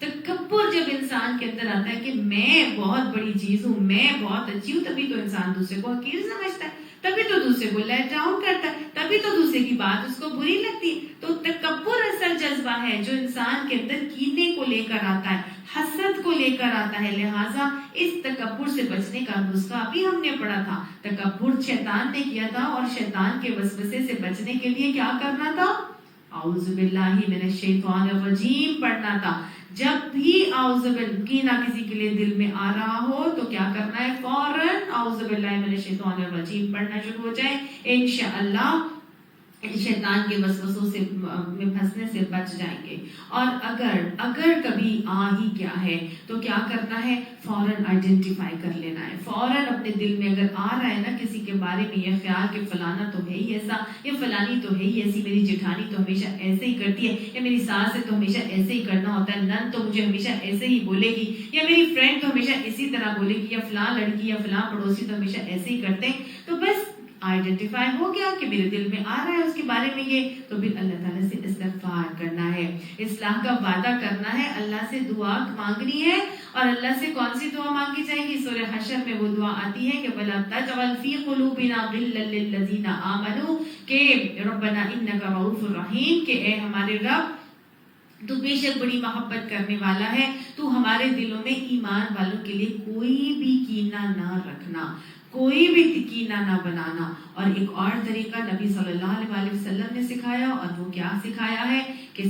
تکبر جب انسان کے اندر آتا ہے کہ میں بہت بڑی چیز ہوں، میں بہت اچھی ہوں، تبھی تو انسان دوسرے کو حقیر سمجھتا ہے، تبھی تو دوسرے کو لیٹ ڈاؤن کرتا ہے، تبھی تو دوسرے کی بات اس کو بری لگتی ہے۔ تو تکبر اصل جذبہ ہے جو انسان کے اندر کینے کو لے کر آتا ہے، حسد کو لے کر آتا ہے۔ لہٰذا اس تکبر سے بچنے کا نسخہ ابھی ہم نے پڑھا تھا، تکبر شیطان نے کیا تھا، اور شیطان کے وسوسے سے بچنے کے لیے کیا کرنا تھا؟ اعوذ باللہ من الشیطان الرجیم پڑھنا تھا۔ جب بھی اعوذ باللہ کینہ کسی کے لیے دل میں آ رہا ہو تو کیا کرنا ہے؟ فوراً اعوذ باللہ من الشیطان الرجیم پڑھنا شروع ہو جائے، انشاءاللہ شیطان کے وسوسوں سے میں پھنسنے سے بچ جائیں گے۔ اور اگر کبھی آ ہی کیا ہے تو کیا کرنا ہے؟ فوراً آئیڈینٹیفائی کر لینا ہے۔ فوراً اپنے دل میں اگر آ رہا ہے نا کسی کے بارے میں یہ خیال کہ فلانا تو ہے ہی ایسا، یا فلانی تو ہے ہی ایسی، میری جٹھانی تو ہمیشہ ایسے ہی کرتی ہے، یا میری ساس سے تو ہمیشہ ایسے ہی کرنا ہوتا ہے، نن تو مجھے ہمیشہ ایسے ہی بولے گی، یا میری فرینڈ تو ہمیشہ اسی طرح بولے گی، یا فلاں لڑکی یا فلاں پڑوسی تو ہمیشہ ایسے ہی کرتے ہیں۔ تو بس آئیڈینٹیفائی ہو گیا کہ میرے دل میں آ رہا ہے اس کے بارے میں یہ، تو پھر اللہ تعالیٰ سے استغفار کرنا ہے، اصلاح کا وعدہ کرنا ہے، اللہ سے دعا مانگنی ہے۔ اور اللہ سے کون سی دعا مانگی جائے گی؟ سورہ حشر میں وہ دعا آتی ہے کہ وَلَا تَجْعَلْ فِي قُلُوبِنَا غِلًّا لِّلَّذِينَ آمَنُوا، کہ رَبَّنَا إِنَّكَ رَءُوفٌ رَحِيمٌ، کہ اے ہمارے رب تو بے شک بڑی محبت کرنے والا ہے، تو ہمارے دلوں میں ایمان والوں کے لیے کوئی بھی کینہ نہ رکھنا، کوئی بھی کینہ نہ بنانا۔ اور ایک اور طریقہ نبی صلی اللہ علیہ وسلم نے سکھایا، اور وہ کیا سکھایا ہے کہ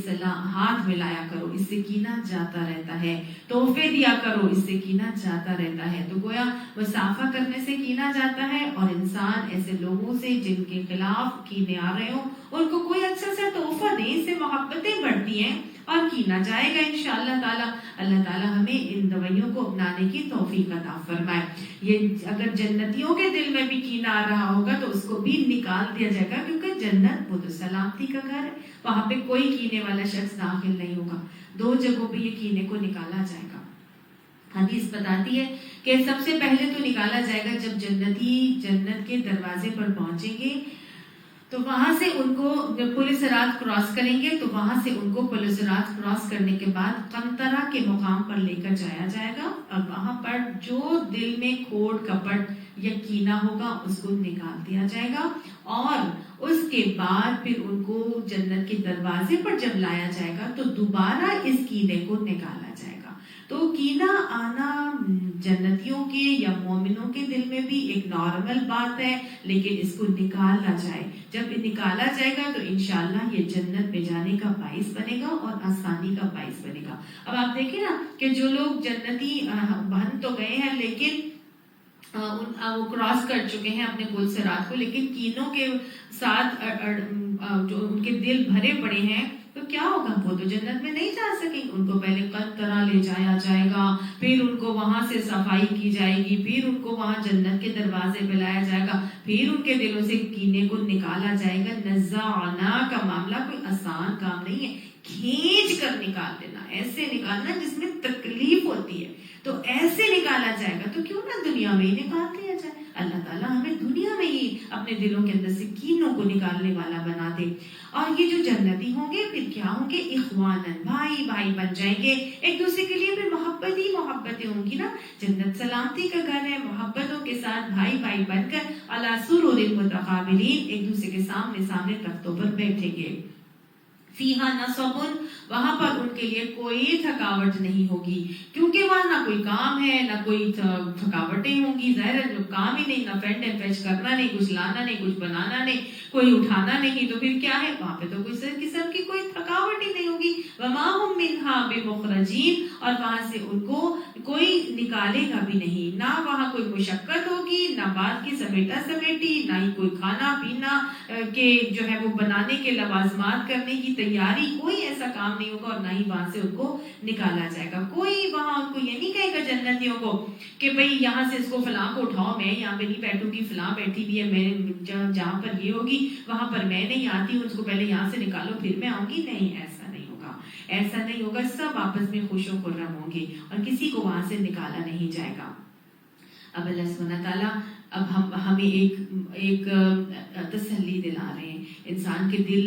ہاتھ ملایا کرو، اس سے کینہ جاتا رہتا ہے، تحفے دیا کرو، اس سے کینہ جاتا رہتا ہے۔ تو گویا مسافہ کرنے سے کینہ جاتا ہے، اور انسان ایسے لوگوں سے جن کے خلاف کینے آ رہے ہوں ان کو کوئی اچھا سا تحفہ دے، اس سے محبتیں بڑھتی ہیں اور کینہ جائے گا انشاءاللہ تعالی۔ اللہ تعالی ہمیں ان دوائیوں کو اپنانے کی توفیق عطا فرمائے۔ یہ اگر جنتیوں کے دل میں بھی کینہ آ رہا ہوگا تو اس کو بھی نکال دیا جائے گا، کیونکہ جنت وہ تو سلامتی کا گھر ہے، وہاں پہ کوئی کینے والا شخص داخل نہیں ہوگا۔ دو جگہوں پہ یہ کینے کو نکالا جائے گا۔ حدیث بتاتی ہے کہ سب سے پہلے تو نکالا جائے گا جب جنتی جنت کے دروازے پر پہنچیں گے، تو وہاں سے ان کو جب پل صراط کراس کریں گے تو وہاں سے ان کو پل صراط کراس کرنے کے بعد قنطرہ کے مقام پر لے کر جایا جائے گا، اور وہاں پر جو دل میں کھوٹ کپٹ یا کینہ ہوگا اس کو نکال دیا جائے گا، اور اس کے بعد پھر ان کو جنت کے دروازے پر جب لایا جائے گا تو دوبارہ اس کینے کو نکالا جائے گا۔ تو کینہ آنا جنتیوں کے یا مومنوں کے دل میں بھی ایک نارمل بات ہے، لیکن اس کو نکالا جائے، جب نکالا جائے گا تو انشاءاللہ یہ جنت میں جانے کا باعث بنے گا اور آسانی کا باعث بنے گا۔ اب آپ دیکھیں نا کہ جو لوگ جنتی بن تو گئے ہیں لیکن وہ کراس کر چکے ہیں اپنے پل صراط کو، لیکن کینوں کے ساتھ جو ان کے دل بھرے پڑے ہیں، تو کیا ہوگا؟ وہ تو جنت میں نہیں جا سکیں۔ ان کو پہلے قنطرہ لے جایا جائے گا، پھر ان کو وہاں سے صفائی کی جائے گی، پھر ان کو وہاں جنت کے دروازے پہ لایا جائے گا، پھر ان کے دلوں سے کینے کو نکالا جائے گا۔ نزعنا کا معاملہ کوئی آسان کام نہیں ہے، کھینچ کر نکال دینا، ایسے نکالنا جس میں تکلیف ہوتی ہے، تو ایسے نکالا جائے گا۔ تو کیوں نہ دنیا میں ہی نکال دیا جائے؟ اللہ تعالیٰ ہمیں دنیا میں ہی اپنے دلوں کے اندر سے کینوں کو نکالنے والا بنا دے۔ اور یہ جو جنتی ہوں گے پھر کیا ہوں گے؟ اخوانن، بھائی بھائی بن جائیں گے، ایک دوسرے کے لیے پھر محبت ہی محبتیں ہوں گی نا۔ جنت سلامتی کا گھر ہے، محبتوں کے ساتھ بھائی بھائی بن کر علی سرر متقابلین ایک دوسرے کے سامنے سامنے تختوں پر بیٹھیں گے۔ فیہا نصب، وہاں پر ان کے لیے کوئی تھکاوٹ نہیں ہوگی، کیونکہ وہاں نہ کوئی کام ہے نہ کوئی تھکاوٹیں ہوں گی، ظاہر ہے جو کام ہی نہیں، نہ فینڈ اینڈ فیچ کرنا نہیں، کچھ لانا نہیں، کچھ بنانا نہیں، کوئی اٹھانا نہیں، تو پھر کیا ہے؟ وہاں پہ تو کوئی قسم کی کوئی تھکاوٹ ہی نہیں ہوگی۔ وما ہم منہا بمخرجین، اور وہاں سے ان کو کوئی نکالے گا بھی نہیں، نہ وہاں کوئی مشقت ہوگی، نہ بات کی سمیٹا سمیٹی، نہ ہی کوئی کھانا پینا کے جو ہے وہ بنانے کے لوازمات کرنے کی تیاری، کوئی ایسا کام نہیں ہوگا، اور نہ ہی وہاں سے ان کو نکالا جائے گا۔ کوئی وہاں ان کو یہ نہیں کہے گا جنتیوں کو کہ بھئی یہاں سے اس کو فلاں کو اٹھاؤ، میں یہاں پہ نہیں بیٹھوں گی، فلاں بیٹھی ہوئی ہے، میں جہاں پر یہ ہوگی وہاں پر میں نہیں آتی ہوں، اس کو پہلے یہاں سے نکالو پھر میں آؤں گی۔ نہیں، ایسا نہیں ہوگا، ایسا نہیں ہوگا، سب آپس میں خوش و خرم ہوں گے اور کسی کو وہاں سے نکالا نہیں جائے گا۔ اب اللہ سبحانہ تعالیٰ اب ہمیں ایک تسلی دلا رہے ہیں۔ انسان کے دل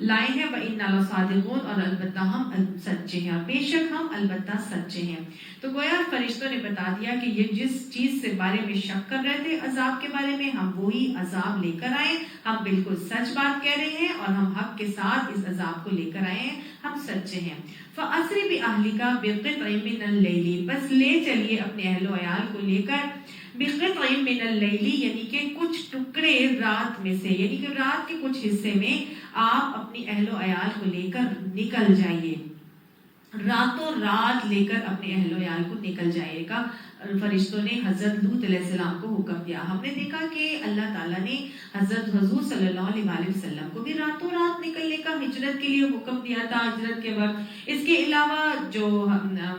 لائے ہیں وَإِنَّا لَصَادِقُونَ اور البتہ ہم سچے ہیں، بے شک ہم البتہ سچے ہیں۔ تو گویا فرشتوں نے بتا دیا کہ یہ جس چیز سے بارے میں شک کر رہے تھے عذاب کے بارے میں، ہم وہی عذاب لے کر آئے، ہم بالکل سچ بات کہہ رہے ہیں اور ہم حق کے ساتھ اس عذاب کو لے کر آئے ہیں، ہم سچے ہیں۔ فَأَسْرِ بِأَهْلِكَ بِقِطْعٍ مِّنَ اللَّيْلِ، بس لے چلیے اپنے اہل و عیال کو لے کر بِقِطْعٍ مِّنَ اللَّيْلِ یعنی کہ کچھ ٹکڑے رات میں سے، یعنی کہ رات کے کچھ حصے میں آپ اپنی اہل و عیال کو لے کر نکل جائیے، راتوں رات لے کر اپنے اہل و عیال کو نکل جائیے گا۔ فرشتوں نے حضرت لوط علیہ السلام کو حکم دیا۔ ہم نے دیکھا کہ اللہ تعالیٰ نے حضرت حضور صلی اللہ علیہ وسلم کو بھی راتوں رات نکلنے کا ہجرت کے لیے حکم دیا تھا ہجرت کے وقت۔ اس کے علاوہ جو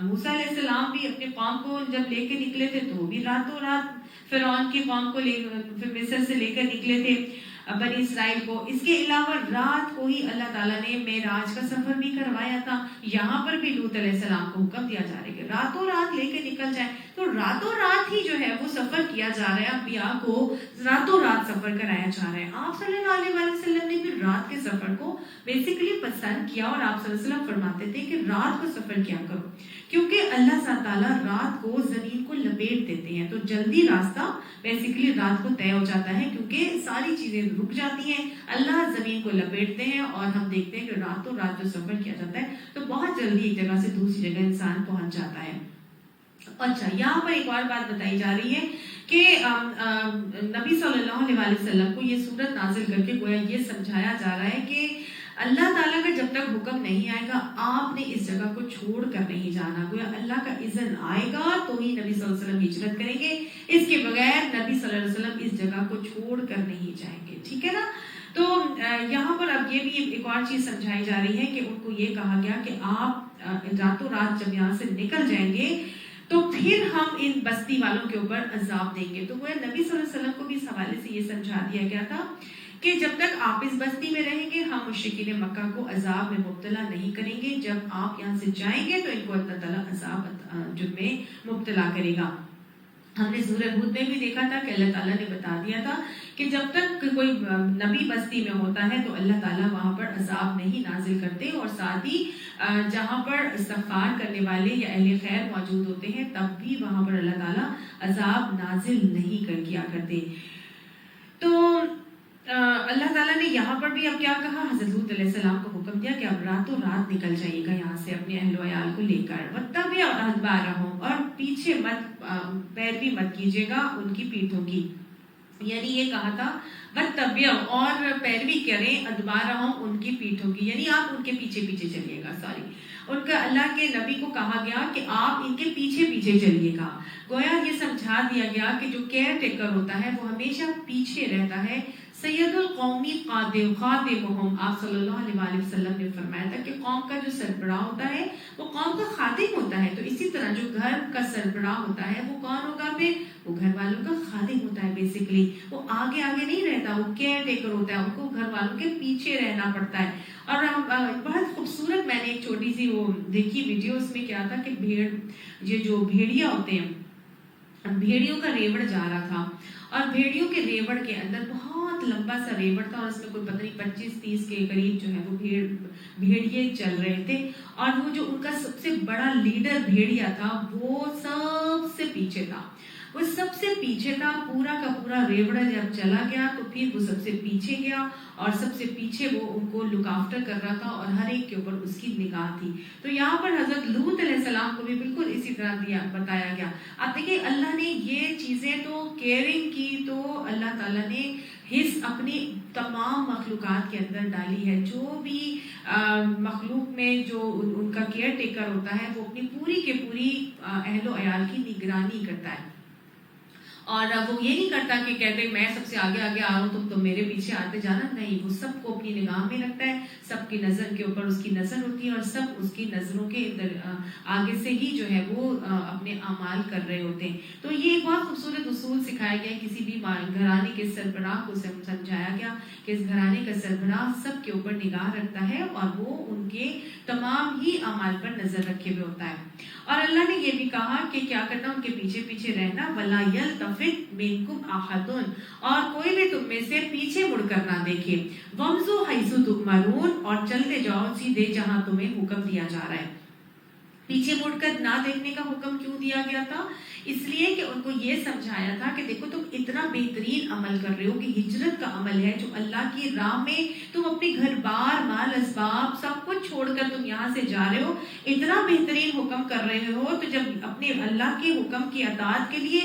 موسیٰ علیہ السلام بھی اپنے قوم کو جب لے کے نکلے تھے تو وہ بھی راتوں رات فرعون کی قوم کو مصر سے لے کر نکلے تھے بنی اسرائیل کو۔ اس کے علاوہ رات کو ہی اللہ تعالیٰ نے معراج کا سفر بھی کروایا تھا۔ یہاں پر بھی لوط علیہ السلام کو حکم دیا جا رہا ہے کہ راتوں رات لے کے نکل جائیں، تو راتوں رات ہی جو ہے وہ سفر کیا جا رہا ہے، انبیاء کو راتوں رات سفر کرایا جا رہا ہے۔ آپ صلی اللہ علیہ وسلم نے بھی رات کے سفر کو بیسیکلی پسند کیا، اور آپ صلی اللہ علیہ وسلم فرماتے تھے کہ رات کو سفر کیا کرو، کیونکہ اللہ تعالیٰ رات کو زمین کو لپیٹ دیتے ہیں، تو جلدی راستہ بیسیکلی رات کو طے ہو جاتا ہے، کیونکہ ساری چیزیں رک جاتی ہیں، اللہ زمین کو لپیٹتے ہیں، اور ہم دیکھتے ہیں کہ راتوں رات جو سفر کیا جاتا ہے تو بہت جلدی ایک جگہ سے دوسری جگہ انسان پہنچ جاتا ہے۔ اچھا، یہاں پر ایک اور بات بتائی جا رہی ہے کہ نبی صلی اللہ علیہ وسلم کو یہ سورت نازل کر کے گویا یہ سمجھایا جا رہا ہے کہ اللہ تعالیٰ کا جب تک حکم نہیں آئے گا آپ نے اس جگہ کو چھوڑ کر نہیں جانا، گویا اللہ کا اذن آئے گا تو ہی نبی صلی اللہ علیہ وسلم ہجرت کریں گے، اس کے بغیر نبی صلی اللہ علیہ وسلم اس جگہ کو چھوڑ کر نہیں جائیں گے، ٹھیک ہے نا۔ تو یہاں پر اب یہ بھی ایک اور چیز سمجھائی جا رہی ہے کہ ان کو یہ کہا گیا کہ آپ راتوں رات جب یہاں سے نکل جائیں گے تو پھر ہم ان بستی والوں کے اوپر عذاب دیں گے۔ تو وہ نبی صلی اللہ علیہ وسلم کو بھی اس حوالے سے یہ سمجھا دیا گیا تھا کہ جب تک آپ اس بستی میں رہیں گے ہم مشرکین مکہ کو عذاب میں مبتلا نہیں کریں گے، جب آپ یہاں سے جائیں گے تو ان کو اللہ تعالیٰ عذاب میں مبتلا کرے گا۔ ہم نے سورہ ہود میں بھی دیکھا تھا کہ اللہ تعالیٰ نے بتا دیا تھا کہ جب تک کوئی نبی بستی میں ہوتا ہے تو اللہ تعالیٰ وہاں پر عذاب نہیں نازل کرتے، اور ساتھ ہی جہاں پر استغفار کرنے والے یا اہل خیر موجود ہوتے ہیں تب بھی وہاں پر اللہ تعالیٰ عذاب نازل نہیں کیا کرتے۔ تو اللہ تعالیٰ نے یہاں پر بھی اب کیا کہا، حضرت لوط علیہ السلام کو حکم دیا کہ اب راتوں رات نکل جائیے گا یہاں سے اپنے اہل و عیال کو لے کر، وَاتَّبِعْ أَدْبَارَهُمْ اور پیچھے پیروی مت کیجیے گا ان کی پیٹھوں کی، یعنی یہ کہا تھا وَاتَّبِعْ اور پیروی کریں أَدْبَارَهُمْ ان کی پیٹھوں کی، یعنی آپ ان کے پیچھے پیچھے چلیے گا، ان کا اللہ کے نبی کو کہا گیا کہ آپ ان کے پیچھے پیچھے چلیے گا۔ گویا یہ سمجھا دیا گیا کہ جو کیئر ٹیکر ہوتا ہے وہ ہمیشہ پیچھے رہتا ہے۔ سید القومی خادمہم، آپ صلی اللہ علیہ وسلم نے فرمایا تھا کہ قوم کا جو سربراہ ہوتا ہے وہ قوم کا خادم ہوتا ہے، تو اسی طرح جو گھر کا سربراہ ہوتا ہے وہ کون ہوگا، پھر وہ گھر والوں کا خادم ہوتا ہے، بیسیکلی وہ آگے آگے نہیں رہتا، وہ کیئر ٹیکر ہوتا ہے، ان کو گھر والوں کے پیچھے رہنا پڑتا ہے۔ اور بہت خوبصورت میں نے ایک چھوٹی سی وہ دیکھی ویڈیو، اس میں کیا تھا کہ یہ جو بھیڑیا ہوتے ہیں، بھیڑیوں کا ریوڑ جا رہا تھا، اور بھیڑیوں کے ریوڑ کے اندر بہت لمبا سا ریوڑ تھا، اور اس میں کوئی پتہ نہیں 25-30 کے قریب جو ہے وہ بھیڑیے چل رہے تھے، اور وہ جو ان کا سب سے بڑا لیڈر بھیڑیا تھا وہ سب سے پیچھے تھا، وہ سب سے پیچھے تھا، پورا کا پورا ریوڑا جب چلا گیا تو پھر وہ سب سے پیچھے گیا، اور سب سے پیچھے وہ ان کو لک آفٹر کر رہا تھا، اور ہر ایک کے اوپر اس کی نگاہ تھی۔ تو یہاں پر حضرت لوط علیہ السلام کو بھی بالکل اسی طرح بتایا گیا۔ اب دیکھیں اللہ نے یہ چیزیں تو کیئرنگ کی تو اللہ تعالیٰ نے حص اپنی تمام مخلوقات کے اندر ڈالی ہے، جو بھی مخلوق میں جو ان کا کیئر ٹیکر ہوتا ہے وہ اپنی پوری کے پوری اہل و عیال کی نگرانی کرتا ہے، اور وہ یہ نہیں کرتا کہ کہتے میں سب سے آگے آگے آ رہا ہوں تم میرے پیچھے آتے جانا، نہیں، وہ سب کو اپنی نگاہ میں رکھتا ہے، سب کی نظر کے اوپر اس کی نظر ہوتی ہے، اور سب اس کی نظروں کے آگے سے ہی جو ہے وہ اپنے اعمال کر رہے ہوتے ہیں۔ تو یہ ایک بہت خوبصورت اصول سکھایا گیا، کسی بھی گھرانے کے سربراہ کو سمجھایا گیا کہ اس گھرانے کا سربراہ سب کے اوپر نگاہ رکھتا ہے، اور وہ ان کے تمام ہی اعمال پر نظر رکھے ہوئے ہوتا ہے۔ اور اللہ نے یہ بھی کہا کہ کیا کرنا، ان کے پیچھے پیچھے رہنا، وَلَا يَلْتَفِتْ یلتفت منکم احد، اور کوئی بھی تم میں سے پیچھے مڑ کر نہ دیکھے، وامضوا حیث تؤمرون، اور چلتے جاؤ سیدھے جہاں تمہیں حکم دیا جا رہا ہے۔ پیچھے مڑ کر نہ دیکھنے کا حکم کیوں دیا گیا تھا؟ اس لیے کہ ان کو یہ سمجھایا تھا کہ دیکھو تم اتنا بہترین عمل کر رہے ہو کہ ہجرت کا عمل ہے جو اللہ کی راہ میں تم اپنے گھر بار مال اسباب سب کچھ چھوڑ کر تم یہاں سے جا رہے ہو، اتنا بہترین حکم کر رہے ہو، تو جب اپنے اللہ کے حکم کی اطاعت کے لیے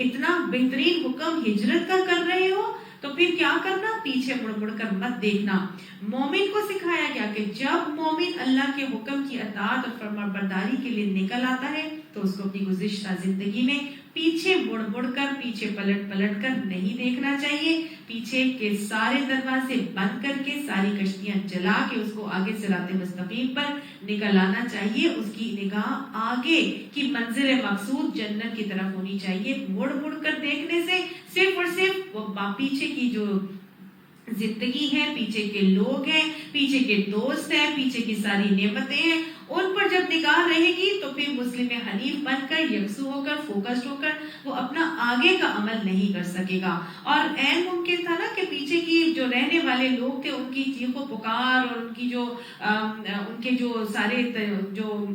اتنا بہترین حکم ہجرت کا کر رہے ہو تو پھر کیا کرنا؟ پیچھے مڑ مڑ کر مت دیکھنا۔ مومن کو سکھایا گیا کہ جب مومن اللہ کے حکم کی اطاعت اور فرمانبرداری کے لیے نکل آتا ہے تو اس کو اپنی گزشتہ زندگی میں پیچھے مڑ مڑ کر، پیچھے پلٹ پلٹ کر نہیں دیکھنا چاہیے، پیچھے کے سارے دروازے بند کر کے، ساری کشتیاں جلا کے اس کو آگے صراط مستقیم پر نکل آنا چاہیے۔ اس کی نگاہ آگے کی منزل مقصود جنت کی طرف ہونی چاہیے۔ مڑ مڑ کر دیکھنے سے صرف اور صرف وہ پیچھے کی جو زندگی ہے، پیچھے کے لوگ ہیں، پیچھے کے دوست ہیں، پیچھے کی ساری نعمتیں ہیں، ان پر جب نگاہ رہے گی تو پھر مسلم حنیف بن کر، یکسو ہو کر، فوکسڈ ہو کر وہ اپنا آگے کا عمل نہیں کر سکے گا۔ اور عین ممکن تھا نا کہ پیچھے کی جو رہنے والے لوگ تھے ان کی چیخ و پکار اور ان کی جو ان کے جو سارے جو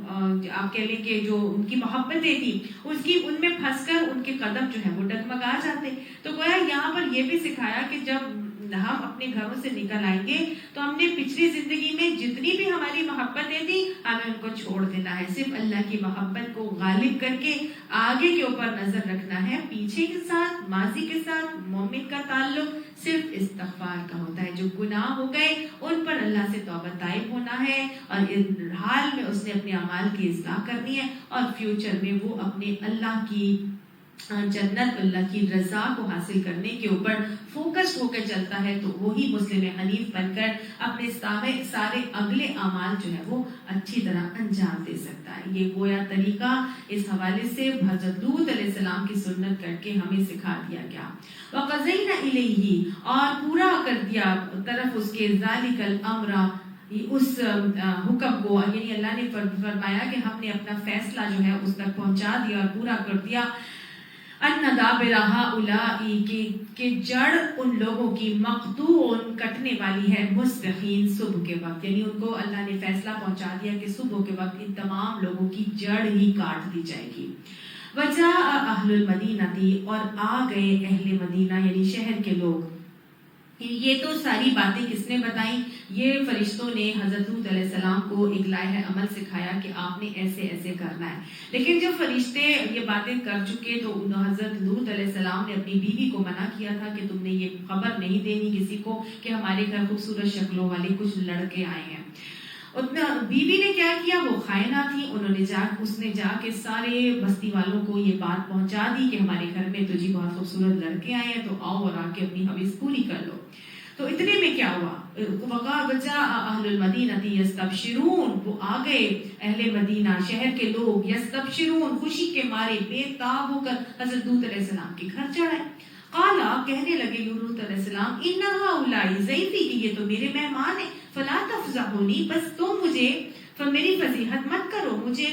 آپ کہہ لیں کہ جو ان کی محبتیں تھیں اس کی ان میں پھنس کر ان کے قدم جو ہے وہ ڈگمگا جاتے۔ تو گویا یہاں پر یہ بھی سکھایا کہ جب ہم اپنے گھروں سے نکل آئیں گے تو ہم نے پچھلی زندگی میں جتنی بھی ہماری محبتیں تھیں ہمیں ان کو چھوڑ دینا ہے، صرف اللہ کی محبت کو غالب کر کے آگے کے اوپر نظر رکھنا ہے۔ پیچھے کے ساتھ، ماضی کے ساتھ مومن کا تعلق صرف استغفار کا ہوتا ہے، جو گناہ ہو گئے ان پر اللہ سے توبہ طائب ہونا ہے اور اس حال میں اس نے اپنے اعمال کی اصلاح کرنی ہے اور فیوچر میں وہ اپنے اللہ کی جنت، اللہ کی رضا کو حاصل کرنے کے اوپر فوکس ہو کے چلتا ہے تو وہی مسلم حنیف بن کر اپنے سارے اگلے اعمال جو ہے وہ اچھی طرح انجام دے سکتا ہے۔ یہ گویا طریقہ اس حوالے سے حضرت لوط علیہ السلام کی سنت کر کے ہمیں سکھا دیا گیا۔ وَقَضَيْنَا إِلَيْهِ، اور پورا کر دیا طرف اس کے ذَلِكَ الْأَمْرَ، اس حکم کو، یعنی اللہ نے فرمایا کہ ہم نے اپنا فیصلہ جو ہے اس تک پہنچا دیا اور پورا کر دیا۔ ان دابر ہؤلاء، کہ جڑ ان لوگوں کی مقطوع کٹنے والی ہے، مصبحین صبح کے وقت، یعنی ان کو اللہ نے فیصلہ پہنچا دیا کہ صبح کے وقت ان تمام لوگوں کی جڑ ہی کاٹ دی جائے گی۔ وجاء اہل المدینہ، اور آ گئے اہل مدینہ یعنی شہر کے لوگ۔ یہ تو ساری باتیں کس نے بتائیں؟ یہ فرشتوں نے حضرت لوط علیہ السلام کو ایک لائحہ عمل سکھایا کہ آپ نے ایسے ایسے کرنا ہے۔ لیکن جب فرشتے یہ باتیں کر چکے تو حضرت لوط علیہ السلام نے اپنی بیوی کو منع کیا تھا کہ تم نے یہ خبر نہیں دینی کسی کو کہ ہمارے گھر خوبصورت شکلوں والے کچھ لڑکے آئے ہیں۔ بیوی نے کیا کیا؟ وہ خائنہ تھی، اس نے جا کے سارے بستی والوں کو یہ بات پہنچا دی کہ ہمارے گھر میں تو جی بہت خوبصورت لڑکے آئے ہیں، تو آؤ اور آ کے اپنی حویث پوری کر لو۔ تو اتنے میں کیا ہوا؟ وجاء اہل المدینہ یستبشرون، وہ آ گئے اہل مدینہ شہر کے لوگ، یستبشرون خوشی کے مارے بے تاب ہو کر حضرت لوط علیہ السلام کے گھر چڑھے۔ قالا، کہنے لگے لوط علیہ السلام، ان ہؤلاء ضیفی، کہ یہ تو میرے مہمان ہیں، فلا تفضحونی، بس تم مجھے میری فضیحت مت کرو، مجھے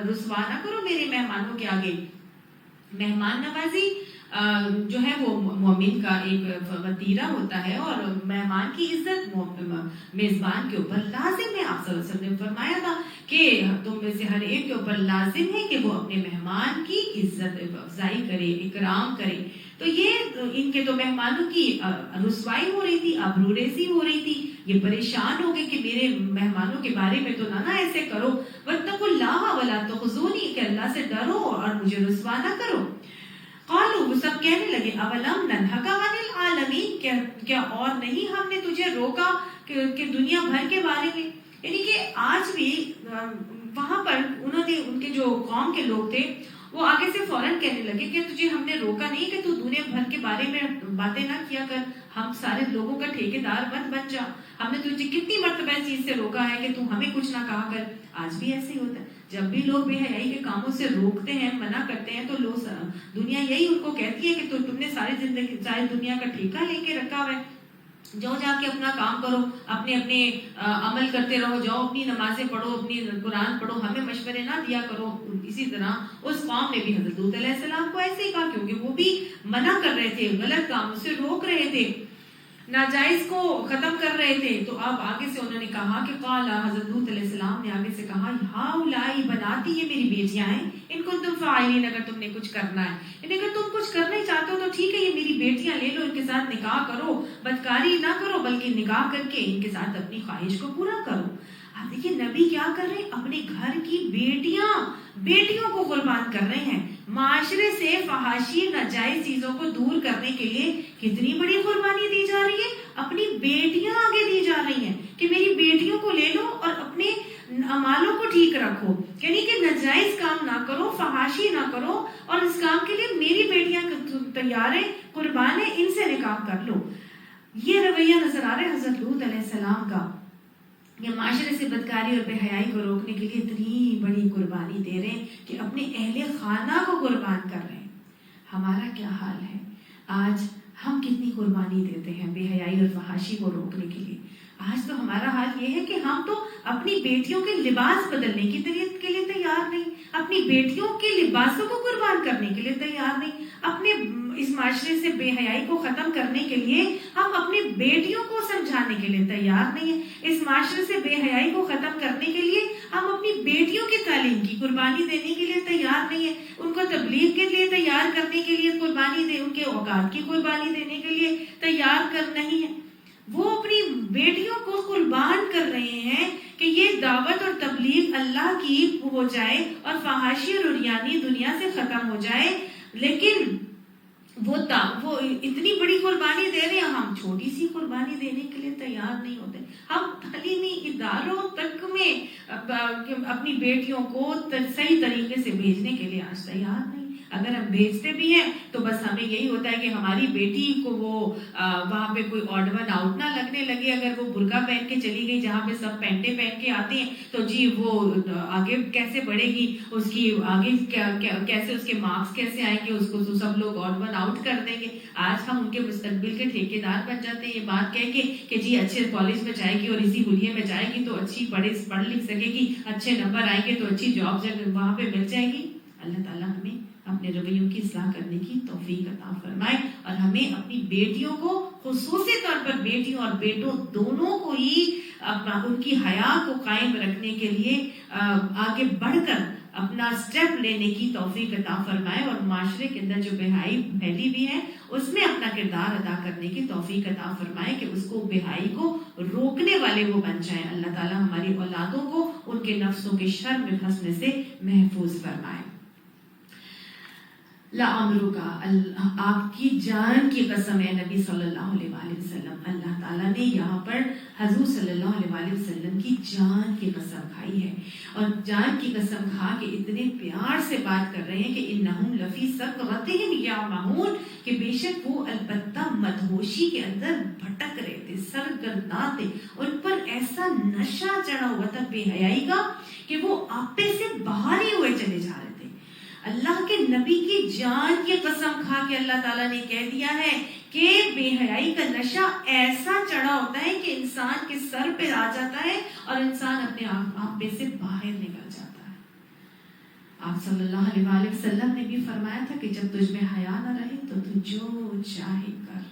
رسوا نہ کرو میرے مہمانوں کے آگے۔ مہمان نوازی جو ہے وہ مومن کا ایک وتیرہ ہوتا ہے، اور مہمان کی عزت میزبان کے اوپر لازم ہے۔ آپ صلی اللہ علیہ وسلم نے فرمایا تھا کہ تم میں سے ہر ایک کے اوپر لازم ہے کہ وہ اپنے مہمان کی عزت افزائی کرے، اکرام کرے۔ تو یہ ان کے تو مہمانوں کی رسوائی ہو رہی تھی، آبروریزی ہو رہی تھی، یہ پریشان ہو گئے کہ میرے مہمانوں کے بارے میں تو نہ ایسے کرو، واتقوا اللہ ولا تخزونی، کہ اللہ سے ڈرو اور مجھے رسوا نہ کرو۔ قالوا، وہ سب کہنے لگے، اولم ننہک عن العالمین، کیا اور نہیں ہم نے تجھے روکا کہ دنیا بھر کے بارے میں؟ یعنی کہ آج بھی وہاں پر انہوں نے، ان کے جو قوم کے لوگ تھے وہ آگے سے فوراً کہنے لگے کہ تجھے ہم نے روکا نہیں کہ تو دنیا بھر کے بارے میں باتیں نہ کیا کر، ہم سارے لوگوں کا ٹھیکیدار مت بن جا، ہم نے تجھے کتنی مرتبہ اس چیز سے روکا ہے کہ تو ہمیں کچھ نہ کہا کر۔ آج بھی ایسے ہی ہوتا ہے، جب بھی لوگ بے حیائی کے کاموں سے روکتے ہیں، منع کرتے ہیں، تو لوگ دنیا یہی ان کو کہتی ہے کہ تو تم نے ساری دنیا کا ٹھیکہ لے کے رکھا ہوا ہے۔ جاؤ جا کے اپنا کام کرو، اپنے عمل کرتے رہو، جاؤ اپنی نمازیں پڑھو، اپنی قرآن پڑھو، ہمیں مشورے نہ دیا کرو۔ اسی طرح اس قوم نے بھی حضرت لوط علیہ السلام کو ایسے ہی کہا، کیونکہ وہ بھی منع کر رہے تھے، غلط کاموں سے روک رہے تھے، ناجائز کو ختم کر رہے تھے۔ تو اب آگے سے انہوں نے کہا کہ قال، حضرت لوط علیہ السلام نے آگے سے کہا، ہاؤلائی بناتی، یہ میری بیٹیاں ہیں، ان کو تم فاعلین، اگر تم نے کچھ کرنا ہے، اگر تم کچھ کرنا ہی چاہتے ہو تو ٹھیک ہے، یہ میری بیٹیاں لے لو، ان کے ساتھ نکاح کرو، بدکاری نہ کرو بلکہ نکاح کر کے ان کے ساتھ اپنی خواہش کو پورا کرو۔ اب دیکھیے نبی کیا کر رہے ہیں، اپنے گھر کی بیٹیوں کو قربان کر رہے ہیں۔ معاشرے سے فحاشی ناجائز چیزوں کو دور کرنے کے لیے کتنی بڑی قربانی دی جا رہی ہے، اپنی بیٹیاں آگے دی جا رہی ہیں کہ میری بیٹیوں کو لے لو اور اپنے اعمالوں کو ٹھیک رکھو، یعنی کہ ناجائز کام نہ کرو، فحاشی نہ کرو، اور اس کام کے لیے میری بیٹیاں تیار ہیں، قربان ہیں، ان سے نکاح کر لو۔ یہ رویہ نظر آ رہا ہے حضرت لوط علیہ السلام کا، یہ معاشرے سے بدکاری اور بے حیائی کو روکنے کے لیے اتنی بڑی قربانی دے رہے ہیں کہ اپنے اہل خانہ کو قربان کر رہے ہیں۔ ہمارا کیا حال ہے آج؟ ہم کتنی قربانی دیتے ہیں بے حیائی اور فحاشی کو روکنے کے لیے؟ آج تو ہمارا حال یہ ہے کہ ہم تو اپنی بیٹیوں کے لباس بدلنے کی کے لیے تیار نہیں، اپنی بیٹیوں کے لباسوں کو قربان کرنے کے لیے تیار نہیں، اپنے اس معاشرے سے بے حیائی کو ختم کرنے کے لیے ہم اپنی بیٹیوں کو سمجھانے کے لیے تیار نہیں ہیں، اس معاشرے سے بے حیائی کو ختم کرنے کے لیے ہم اپنی بیٹیوں کی تعلیم کی قربانی دینے کے لیے تیار نہیں ہیں، ان کو تبلیغ کے لیے تیار کرنے کے لیے قربانی دے، ان کے اوقات کی قربانی دینے کے لیے تیار کر نہیں ہے۔ وہ اپنی بیٹیوں کو قربان کر رہے ہیں کہ یہ دعوت اور تبلیغ اللہ کی ہو جائے اور فحاشی اور عریانی دنیا سے ختم ہو جائے، لیکن وہ اتنی بڑی قربانی دے رہے ہیں، ہم چھوٹی سی قربانی دینے کے لیے تیار نہیں ہوتے۔ ہم تعلیمی اداروں تک میں اپنی بیٹیوں کو صحیح طریقے سے بھیجنے کے لیے آج تیار نہیں۔ اگر ہم بھیجتے بھی ہیں تو بس ہمیں یہی ہوتا ہے کہ ہماری بیٹی کو وہ وہاں پہ کوئی آڈ ون آؤٹ نہ لگنے لگے، اگر وہ برقع پہن کے چلی گئی جہاں پہ سب پینٹیں پہن کے آتے ہیں تو جی وہ آگے کیسے بڑھے گی، اس کی آگے کیسے اس کے مارکس کیسے آئیں گے، اس کو تو سب لوگ آڈ ون آؤٹ کر دیں گے۔ آج ہم ان کے مستقبل کے ٹھیکیدار بن جاتے ہیں یہ بات کہہ کے کہ جی اچھے کالج میں جائے گی اور اسی حلیے میں جائے گی تو اچھی پڑھ لکھ سکے گی، اچھے نمبر آئیں گے تو اچھی جاب وہاں پہ مل جائے گی۔ اللہ تعالیٰ ہمیں اپنے رویوں کی اصلاح کرنے کی توفیق عطا فرمائے، اور ہمیں اپنی بیٹیوں کو، خصوصی طور پر بیٹیوں اور بیٹوں دونوں کو ہی ان کی حیا کو قائم رکھنے کے لیے آگے بڑھ کر اپنا سٹیپ لینے کی توفیق عطا فرمائے، اور معاشرے کے اندر جو بے حیائی پھیلی بھی ہے اس میں اپنا کردار ادا کرنے کی توفیق عطا فرمائے کہ اس کو بے حیائی کو روکنے والے وہ بن جائیں۔ اللہ تعالیٰ ہماری اولادوں کو ان کے نفسوں کے شر میں پھنسنے سے محفوظ فرمائے۔ لَعَمْرُكَ، آپ کی جان کی قسم ہے نبی صلی اللہ علیہ وآلہ وسلم، اللہ تعالیٰ نے یہاں پر حضور صلی اللہ علیہ وآلہ وسلم کی جان کی قسم کھائی ہے، اور جان کی قسم کھا کے اتنے پیار سے بات کر رہے ہیں کہ اِنَّهُمْ لَفِي سَكْرَتِهِمْ يَعْمَهُونَ، کہ بے شک وہ البتہ مدہوشی کے اندر بھٹک رہے تھے، سرگرداں تھے، ان پر ایسا نشہ چڑھا ہوا تھا بے حیائی کا کہ وہ آپے سے باہر ہی ہوئے چلے جا رہے تھے۔ اللہ کے نبی کی جان کی قسم کھا کے اللہ تعالیٰ نے کہہ دیا ہے کہ بے حیائی کا نشہ ایسا چڑھا ہوتا ہے کہ انسان کے سر پہ آ جاتا ہے اور انسان اپنے آپ سے باہر نکل جاتا ہے۔ آپ صلی اللہ علیہ وآلہ وسلم نے بھی فرمایا تھا کہ جب تجھ میں حیا نہ رہے تو تو جو چاہے کر۔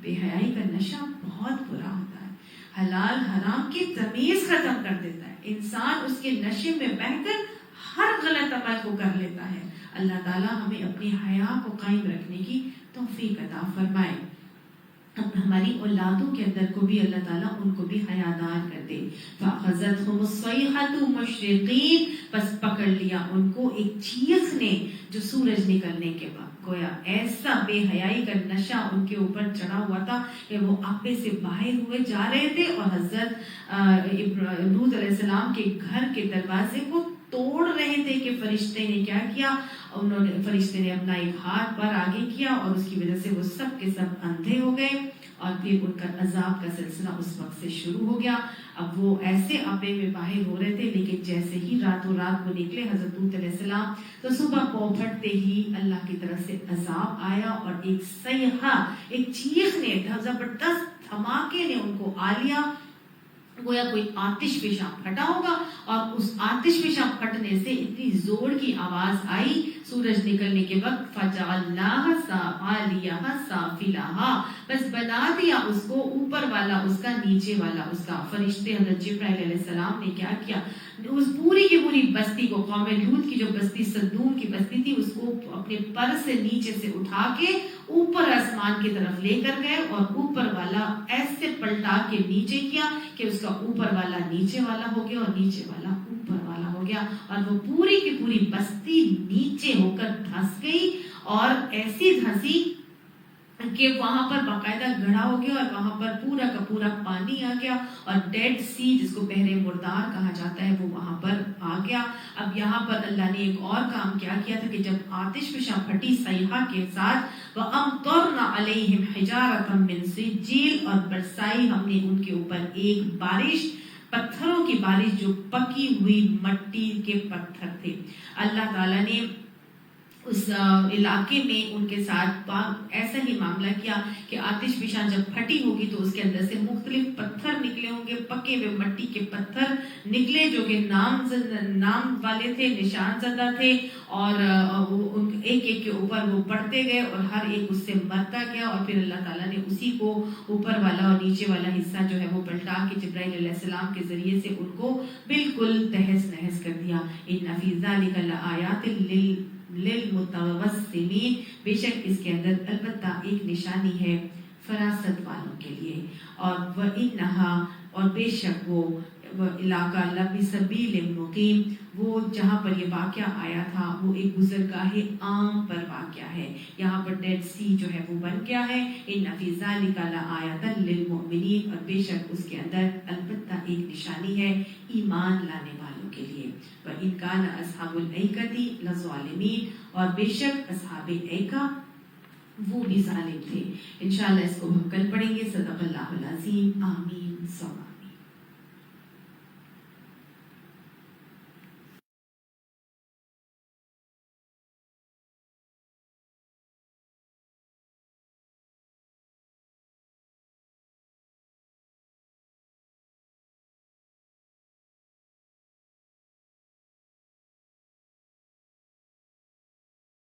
بے حیائی کا نشہ بہت برا ہوتا ہے، حلال حرام کی تمیز ختم کر دیتا ہے، انسان اس کے نشے میں بہہ کر ہر غلط عمل کو کر لیتا ہے۔ اللہ تعالیٰ ہمیں اپنی حیا کو قائم رکھنے کی توفیق عطا فرمائے، ہماری اولادوں کے اندر کو بھی اللہ تعالیٰ ان کو بھی حیادار کر دے۔ فَأَخَذَتْهُمُ الصَّيْحَةُ مُشْرِقِينَ، بس پکڑ لیا ان کو ایک چیخ نے جو سورج نکلنے کے بعد، گویا ایسا بے حیائی کا نشہ ان کے اوپر چڑھا ہوا تھا کہ وہ آپے سے باہر ہوئے جا رہے تھے، اور حضرت لوط علیہ السلام کے گھر کے دروازے کو توڑ رہے تھے کہ فرشتے نے کیا کیا، انہوں نے فرشتے نے اپنا ایک ہاتھ پر آگے کیا اور اس کی وجہ سے وہ سب کے سب اندھے ہو گئے اور پھر ان کا عذاب کا سلسلہ اس وقت سے شروع ہو گیا. اب وہ ایسے اپنے میں باہر ہو رہے تھے لیکن جیسے ہی راتوں رات وہ نکلے حضرت لوط علیہ السلام تو صبح پو پھٹتے ہی اللہ کی طرف سے عذاب آیا اور ایک صیحہ ایک چیخ نے زبردست دھماکے نے ان کو آ لیا گویا کوئی آتش فشاں پھٹا ہوگا اور اس آتش فشاں پھٹنے سے اتنی زور کی آواز آئی سورج نکلنے کے وقت فَجَعَلْنَاهَا عَالِيَهَا سَافِلَهَا بس بنا دیا اس کو اوپر والا اس کا نیچے والا اس کا. فرشتے حضرت جبرائیل علیہ السلام نے کیا کیا اس پوری کی پوری بستی کو قوم لوط کی جو بستی صدوم کی بستی تھی اس کو اپنے پر سے نیچے سے اٹھا کے اوپر آسمان کی طرف لے کر گئے اور اوپر والا ایسے پلٹا کے نیچے کیا کہ اس کا اوپر والا نیچے والا ہو گیا اور نیچے والا اوپر والا ہو گیا اور وہ پوری کی پوری بستی نیچے ہو کر دھس گئی اور ایسی دھسی کہ وہاں پر باقاعدہ گڑھا ہو گیا اور وہاں پر پورا کا پورا پانی آ گیا اور ڈیڈ سی جس کو بحر مردار کہا جاتا ہے وہ وہاں پر آ گیا. اب یہاں پر اللہ نے ایک اور کام کیا تھا کہ جب آتش فشاں پھٹی صیحہ کے ساتھ وَأَمْطَرْنَا عَلَيْهِمْ حِجَارَةً مِّن سِجِّيلٍ اور برسائی ہم نے ان کے اوپر ایک بارش پتھروں کی بارش جو پکی ہوئی مٹی کے پتھر تھے. اللہ تعالیٰ نے اس علاقے میں ان کے ساتھ ایسا ہی معاملہ کیا کہ آتش فشاں جب پھٹی ہوگی تو اس کے اندر سے مختلف پتھر نکلے ہوں گے پکے ہوئے مٹی کے پتھر نکلے جو کہ نام والے تھے نشان زدہ تھے اور ایک ایک کے اوپر وہ پڑتے گئے اور ہر ایک اس سے مرتا گیا اور پھر اللہ تعالیٰ نے اسی کو اوپر والا اور نیچے والا حصہ جو ہے وہ پلٹا کے جبرائیل علیہ السلام کے ذریعے سے ان کو بالکل تہس نہس کر دیا. ان فی ذلک لآیات للمتوسمین بے شک اس کے اندر البتہ ایک نشانی ہے فراست والوں کے لیے. اور وَإِنَّهَا اور بے شک وہ علاقہ لَبِسَبِيلٍ مُقِيمٍ وہ جہاں پر یہ واقعہ آیا تھا وہ ایک گزرگاہ عام پر واقعہ ہے. یہاں پر ڈیڈ سی جو ہے وہ بن گیا ہے. إِنَّ فِي ذَلِكَ لَآیَةً لِلْمُؤْمِنِينَ اور بے شک اس کے اندر البتہ ایک نشانی ہے ایمان لانے والوں کے لیے. وَإِنْ كَانَ أَصْحَابُ الْأَيْكَةِ لَظَالِمِينَ اور بے شک اصحاب ایکا وہ بھی ظالم تھے. انشاءاللہ اس کو ہم کل پڑھیں گے. صدق اللہ العظیم. آمین.